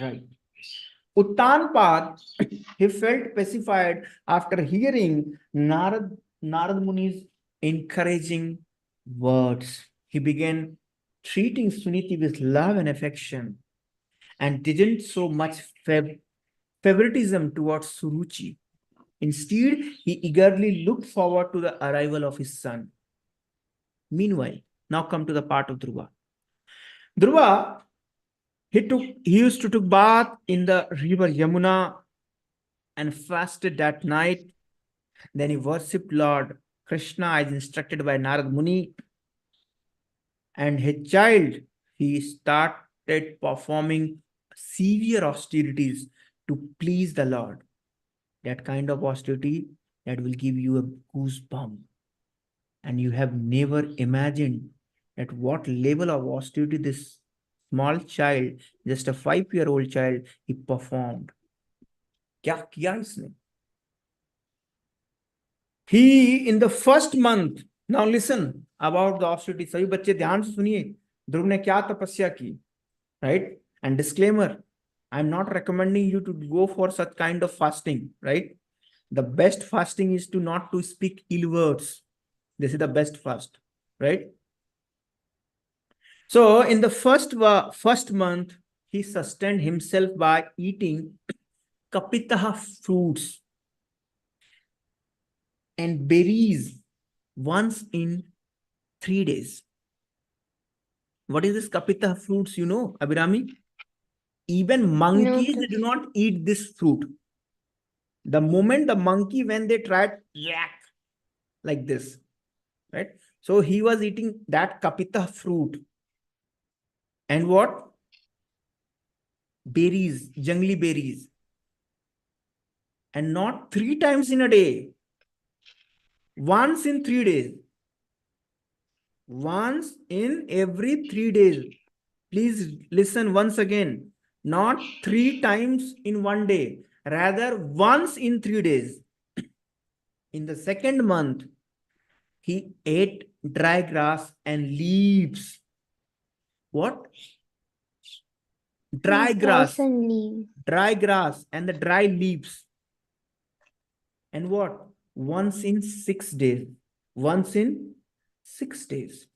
Right. Uttanpad, he felt pacified after hearing Narad Muni's encouraging words. He began treating Suniti with love and affection and didn't so much favoritism towards Suruchi. Instead, he eagerly looked forward to the arrival of his son. Meanwhile, now come to the part of Dhruva. Dhruva, he used to take bath in the river Yamuna and fasted that night. Then he worshipped Lord Krishna as instructed by Narad Muni. And his child, he started performing severe austerities to please the Lord. That kind of austerity that will give you a goosebump. And you have never imagined at what level of austerity this small child, just a 5-year-old child, he performed. क्या किया इसने? He in the first month. Now listen about the austerity. सभी बच्चे ध्यान से सुनिए. ध्रुव ने क्या तपस्या की, right? And disclaimer, I'm not recommending you to go for such kind of fasting, right? The best fasting is to not to speak ill words. This is the best fast, right? So in the first month, he sustained himself by eating kapitaha fruits and berries once in 3 days. What is this kapitaha fruits? You know, Abhirami? Even monkeys, they do not eat this fruit. The moment the monkey, when they tried yak like this, right? So he was eating that kapitaha fruit. And what? Berries, jungly berries. And not 3 times in a day. Once in 3 days. Once in every 3 days. Please listen once again. Not 3 times in 1 day. Rather, once in 3 days. In the second month, he ate dry grass and leaves. What? Dry grass. Dry grass and the dry leaves. And what? Once in 6 days. Once in 6 days.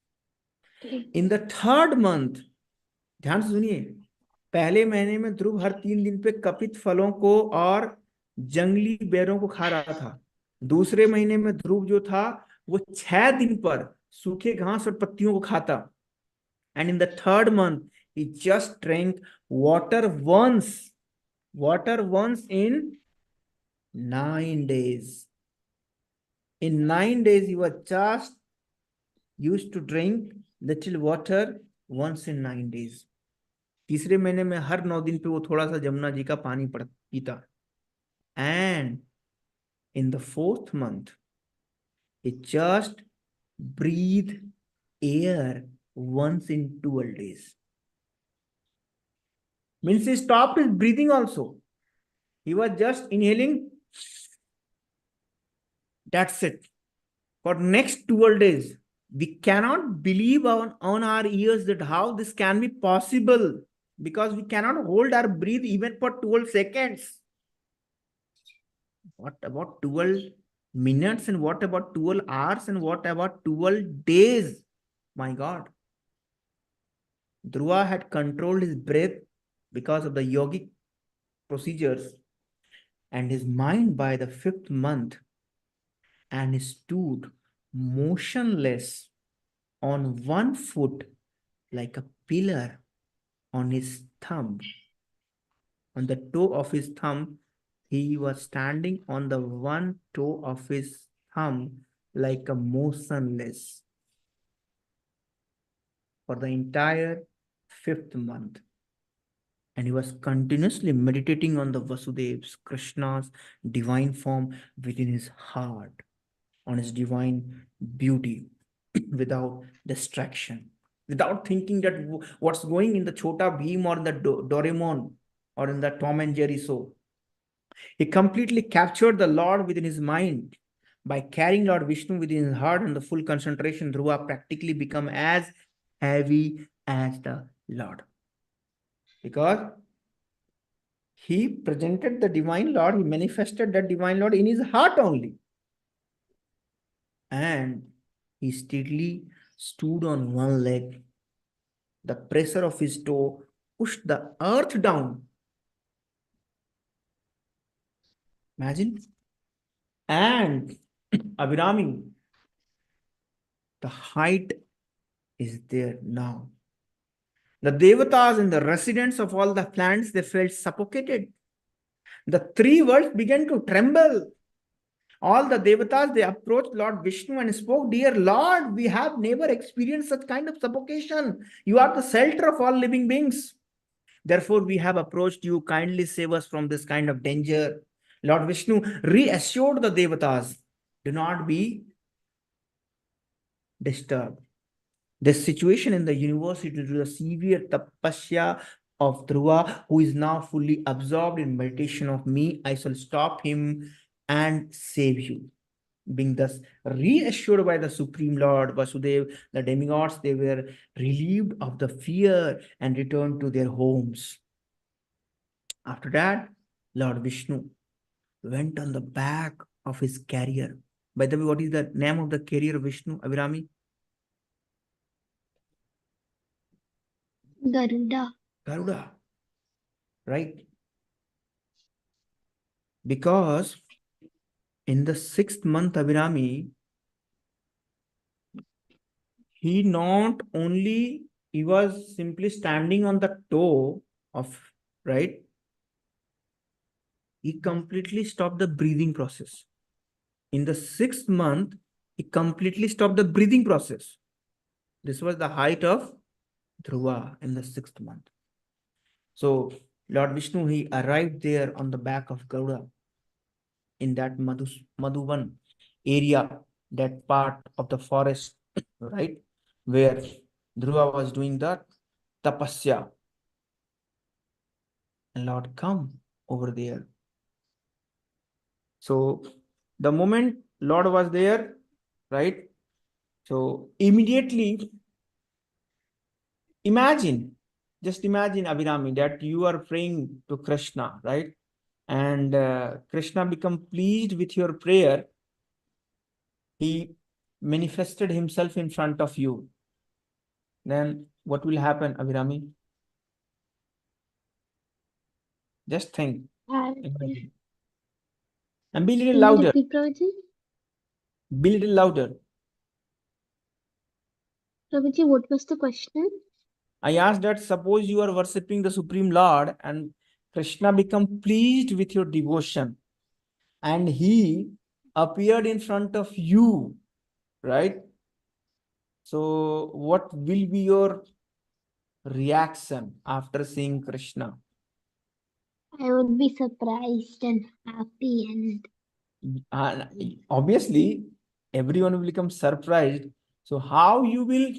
In the third month, ध्यान से सुनिए, पहले महीने में ध्रुव हर 3 दिन पे कपित फलों को और जंगली बेरों को खा रहा था. दूसरे महीने में ध्रुव जो था वो 6 दिन पर सूखे घास और पत्तियों को खाता. And in the third month, he just drank water once in 9 days. In 9 days, he was just used to drink little water once in 9 days. तीसरे महीने में हर 9 दिन पे वो थोड़ा सा जमुना जी का पानी पीता. And in the fourth month, he just breathed air once in 12 days. Means he stopped his breathing also. He was just inhaling. That's it. For next 12 days, we cannot believe on our ears that how this can be possible, because we cannot hold our breath even for 12 seconds. What about 12 minutes, and what about 12 hours, and what about 12 days? My God. Dhruva had controlled his breath because of the yogic procedures and his mind by the 5th month, and he stood motionless on one foot like a pillar on his thumb. On the toe of his thumb, he was standing on the one toe of his thumb like a motionless for the entire 5th month. And he was continuously meditating on the Vasudev's, Krishna's divine form within his heart, on his divine beauty, without distraction, without thinking that what's going in the Chota Bheem or in the Doraemon or in the Tom and Jerry show. He completely captured the Lord within his mind. By carrying Lord Vishnu within his heart and the full concentration, Dhruva practically become as heavy as the Lord. Because he presented the divine Lord, he manifested that divine Lord in his heart only. And he steadily stood on one leg. The pressure of his toe pushed the earth down. Imagine. And Abhirami, the height is there now. The devatas and the residents of all the planets, they felt suffocated. The three worlds began to tremble. All the devatas, they approached Lord Vishnu and spoke, "Dear Lord, we have never experienced such kind of suffocation. You are the shelter of all living beings. Therefore, we have approached you. Kindly save us from this kind of danger." Lord Vishnu reassured the devatas, "Do not be disturbed. This situation in the universe is due to the severe tapasya of Dhruva, who is now fully absorbed in meditation of me. I shall stop him and save you." Being thus reassured by the Supreme Lord Vasudev, the demigods, they were relieved of the fear and returned to their homes. After that, Lord Vishnu went on the back of his carrier. By the way, what is the name of the carrier of Vishnu, Abhirami? Garuda. Garuda, right? Because in the 6th month, Abhirami, he not only, he was simply standing on the toe of, right? He completely stopped the breathing process. In the 6th month, he completely stopped the breathing process. This was the height of Dhruva in the 6th month. So Lord Vishnu, he arrived there on the back of Garuda in that Madhuvan area, that part of the forest, right, where Dhruva was doing the tapasya. And Lord come over there. So the moment Lord was there, right, so immediately just imagine, Abhirami, that you are praying to Krishna, right? And Krishna become pleased with your prayer. He manifested himself in front of you. Then what will happen, Abhirami? Just think. Imagine. And be a little Can you louder. repeat, Prabhuji? Be a little louder. Prabhuji, what was the question? I asked that suppose you are worshipping the Supreme Lord and Krishna become pleased with your devotion and he appeared in front of you, right? So what will be your reaction after seeing Krishna? I would be surprised and happy and Uh, Obviously, everyone will become surprised. So how you will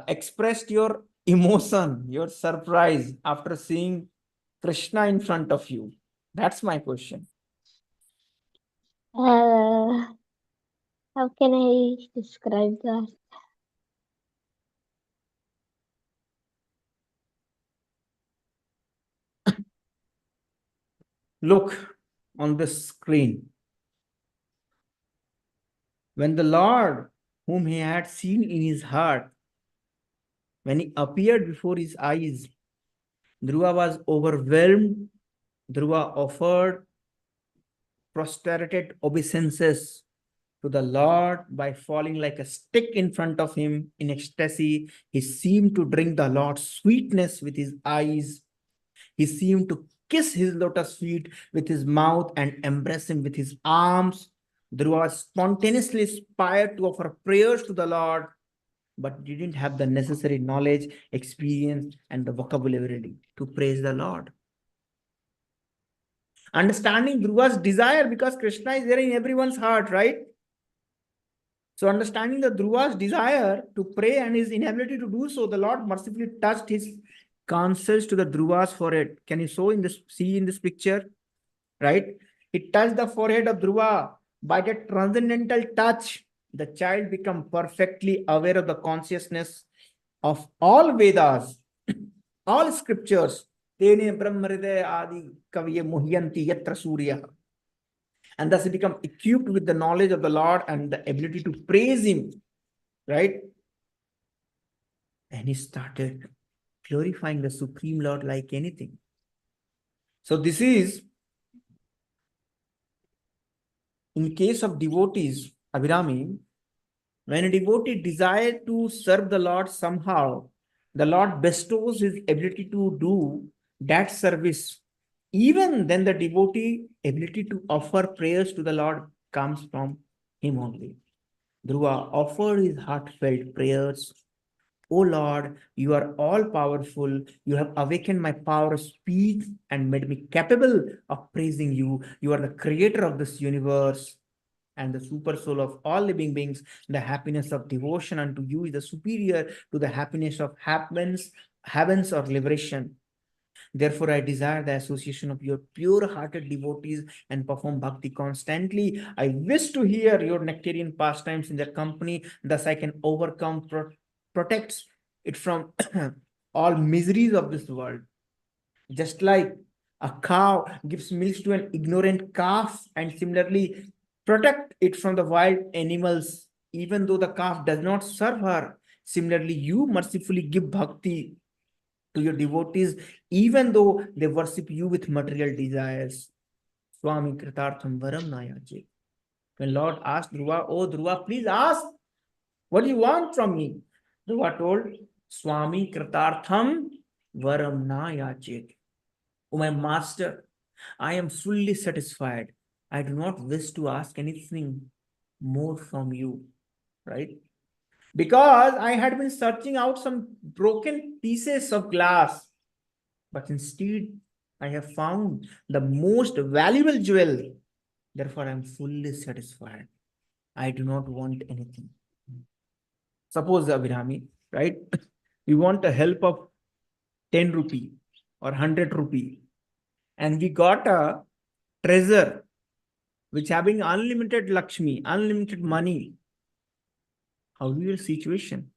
express your emotion, your surprise after seeing Krishna in front of you? That's my question. how can I describe that? Look on the screen. When the Lord, whom he had seen in his heart, when he appeared before his eyes, Dhruva was overwhelmed. Dhruva offered prostrated obeisances to the Lord by falling like a stick in front of him in ecstasy. He seemed to drink the Lord's sweetness with his eyes. He seemed to kiss his lotus feet with his mouth and embrace him with his arms. Dhruva spontaneously aspired to offer prayers to the Lord, but didn't have the necessary knowledge, experience, and the vocabulary to praise the Lord. Understanding Dhruva's desire, because Krishna is there in everyone's heart, right? So understanding the Dhruva's desire to pray and his inability to do so, the Lord mercifully touched his counsels to the Dhruva's forehead. Can you see in this picture? Right? He touched the forehead of Dhruva. By that transcendental touch, the child became perfectly aware of the consciousness of all Vedas, all scriptures. Tene brahmhridaya adi kaviye muhyanti yatra surya. And thus he become equipped with the knowledge of the Lord and the ability to praise him, right? And he started glorifying the Supreme Lord like anything. So this is In case of devotees, Abhirami, when a devotee desires to serve the Lord somehow, the Lord bestows his ability to do that service. Even then, the devotee ability to offer prayers to the Lord comes from him only. Dhruva offered his heartfelt prayers. O Lord, you are all powerful. You have awakened my power of speech and made me capable of praising you. You are the creator of this universe and the super soul of all living beings. The happiness of devotion unto you is the superior to the happiness of heavens or liberation. Therefore, I desire the association of your pure-hearted devotees and perform bhakti constantly. I wish to hear your nectarian pastimes in their company. Thus, I can overcome, protects it from all miseries of this world. Just like a cow gives milk to an ignorant calf and similarly protect it from the wild animals, even though the calf does not serve her. Similarly, you mercifully give bhakti to your devotees, even though they worship you with material desires. Swami Kritartham Varam Nayache. When Lord asked Dhruva, oh Dhruva, please ask, what do you want from me? Dhruva told, Swami Kritartham Varam Nayache. Oh my master, I am fully satisfied. I do not wish to ask anything more from you, right? Because I had been searching out some broken pieces of glass, but instead I have found the most valuable jewel. Therefore, I am fully satisfied. I do not want anything. Suppose, Abhirami, right? We want a help of 10 rupee or 100 rupee, and we got a treasure which having unlimited Lakshmi, unlimited money. How will your situation,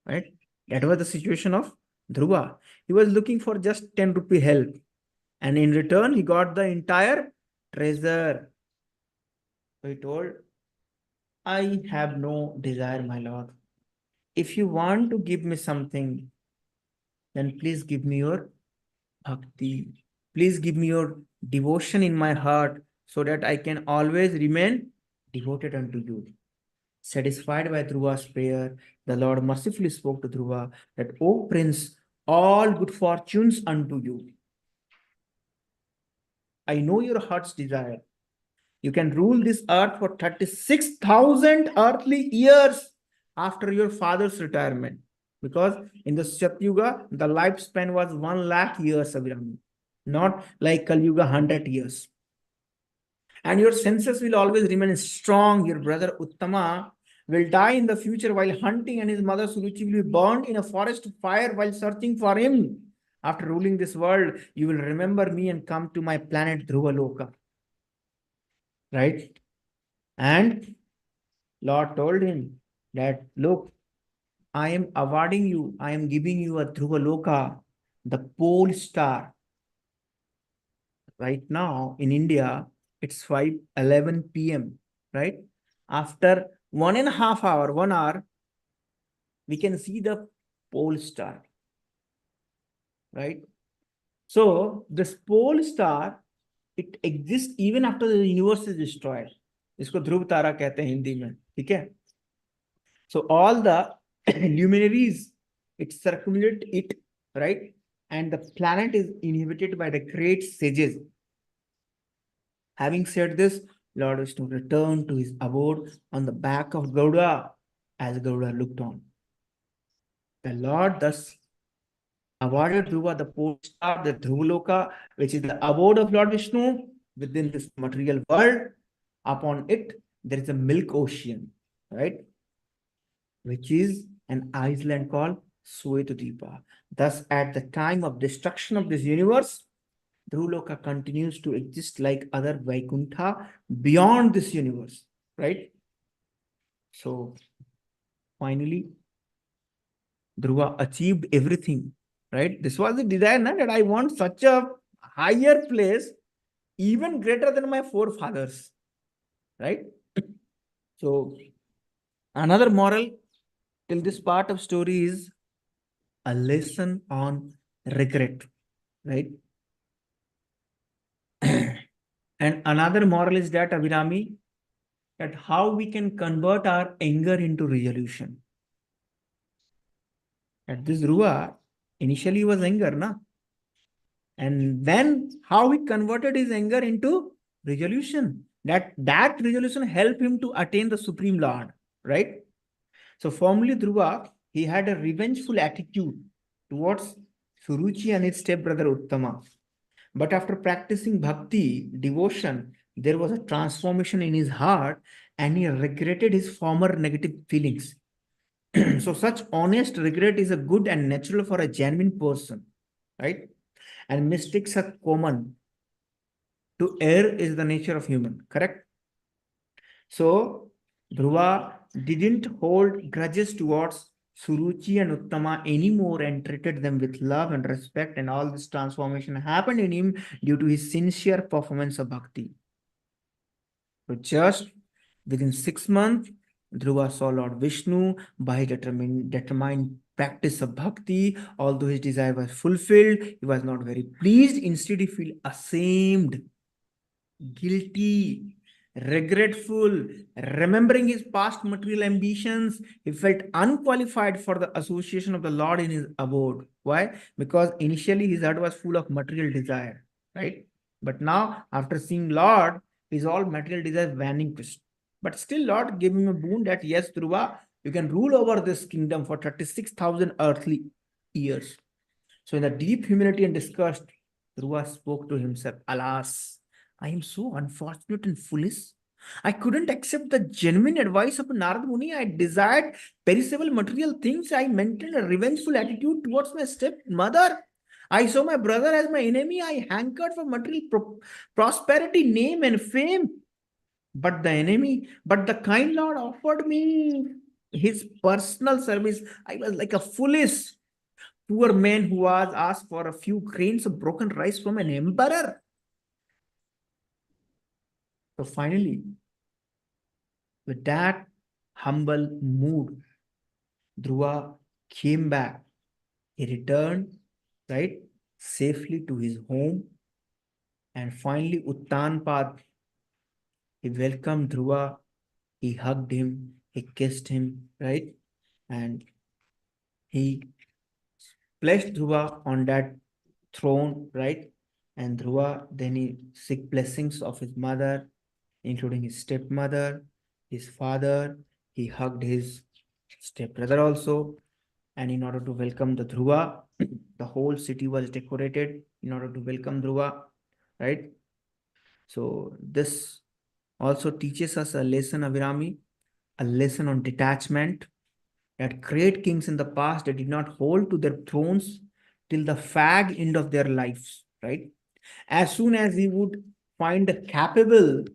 right? That was the situation of Dhruva. He was looking for just 10 rupee help. And in return, he got the entire treasure. So he told, I have no desire, my lord. If you want to give me something, then please give me your bhakti. Please give me your devotion in my heart so that I can always remain devoted unto you. Satisfied by Dhruva's prayer, the Lord mercifully spoke to Dhruva that, O prince, all good fortunes unto you. I know your heart's desire. You can rule this earth for 36,000 earthly years after your father's retirement. Because in the Satyuga, the lifespan was 1 lakh years, Abhirami. Not like Kali Yuga, 100 years. And your senses will always remain strong. Your brother Uttama will die in the future while hunting, and his mother Suruchi will be burned in a forest fire while searching for him. After ruling this world, you will remember me and come to my planet Dhruva Loka. Right? And Lord told him that, look, I am awarding you, I am giving you a Dhruva Loka, the pole star. Right now in India, it's 5:11 p.m. Right? After 1.5 hours, 1 hour, we can see the pole star. Right? So this pole star, it exists even after the universe is destroyed. इसको ध्रुव तारा कहते हैं हिंदी में, ठीक है? So all the luminaries, it circumulate it, right? And the planet is inhabited by the great sages. Having said this, Lord Vishnu returned to his abode on the back of Gauda as Gauda looked on. The Lord thus awarded Dhruva the pole star, the Dhruvaloka, which is the abode of Lord Vishnu within this material world. Upon it, there is a milk ocean, right? Which is an island called Suetudvipa. Thus, at the time of destruction of this universe, Dhruvaloka continues to exist like other Vaikuntha beyond this universe, right? So, finally, Dhruva achieved everything, right? This was the desire, na, that I want such a higher place, even greater than my forefathers, right? So, another moral till this part of story is a lesson on regret, right? And another moral is that, Abhinami, that how we can convert our anger into resolution. At this Dhruva, initially was anger, na? And then how he converted his anger into resolution. That resolution helped him to attain the Supreme Lord, right? So formerly Dhruva, he had a revengeful attitude towards Suruchi and his stepbrother Uttama. But after practicing bhakti, devotion, there was a transformation in his heart and he regretted his former negative feelings. So such honest regret is a good and natural for a genuine person, right? And mistakes are common. To err is the nature of human, correct? So Dhruva didn't hold grudges towards Suruchi and Uttama anymore and treated them with love and respect, and all this transformation happened in him due to his sincere performance of bhakti. So just within 6 months, Dhruva saw Lord Vishnu by determined practice of bhakti. Although his desire was fulfilled, he was not very pleased. Instead, he felt ashamed, guilty, regretful, remembering his past material ambitions. He felt unqualified for the association of the Lord in his abode. Why? Because initially his heart was full of material desire, right? But now, after seeing Lord, his all material desire vanquished. But still, Lord gave him a boon that yes, Dhruva, you can rule over this kingdom for 36,000 earthly years. So, in the deep humility and disgust, Dhruva spoke to himself, Alas, I am so unfortunate and foolish. I couldn't accept the genuine advice of Narad Muni. I desired perishable material things. I maintained a revengeful attitude towards my stepmother. I saw my brother as my enemy. I hankered for material prosperity, name, and fame. But the kind Lord offered me his personal service. I was like a foolish poor man who was asked for a few grains of broken rice from an emperor. So finally, with that humble mood, Dhruva came back. He returned, right, safely to his home. And finally, Uttanpad, he welcomed Dhruva, he hugged him, he kissed him, right? And he placed Dhruva on that throne, right? And Dhruva, then he seek blessings of his mother, including his stepmother, his father. He hugged his stepbrother also. And in order to welcome the Dhruva, the whole city was decorated in order to welcome Dhruva, right? So this also teaches us a lesson, Avirami, a lesson on detachment, that great kings in the past, they did not hold to their thrones till the fag end of their lives, right? As soon as he would find a capable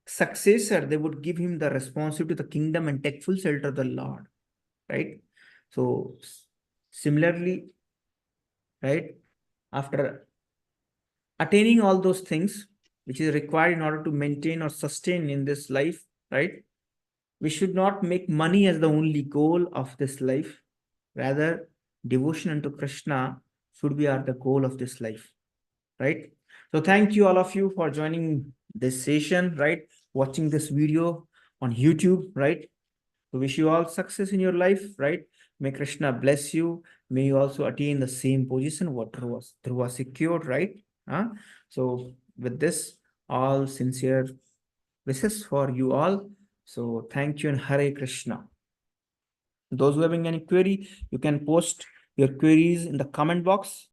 successor, they would give him the responsibility to the kingdom and take full shelter of the Lord, right? So similarly, right, after attaining all those things which is required in order to maintain or sustain in this life, right, we should not make money as the only goal of this life. Rather, devotion unto Krishna should be the goal of this life, right? So thank you all of you for joining this session, right? Watching this video on YouTube, right? So wish you all success in your life, right? May Krishna bless you. May you also attain the same position what Dhruva secured, right? So with this, all sincere wishes for you all. So thank you and Hare Krishna. Those who having any query, you can post your queries in the comment box.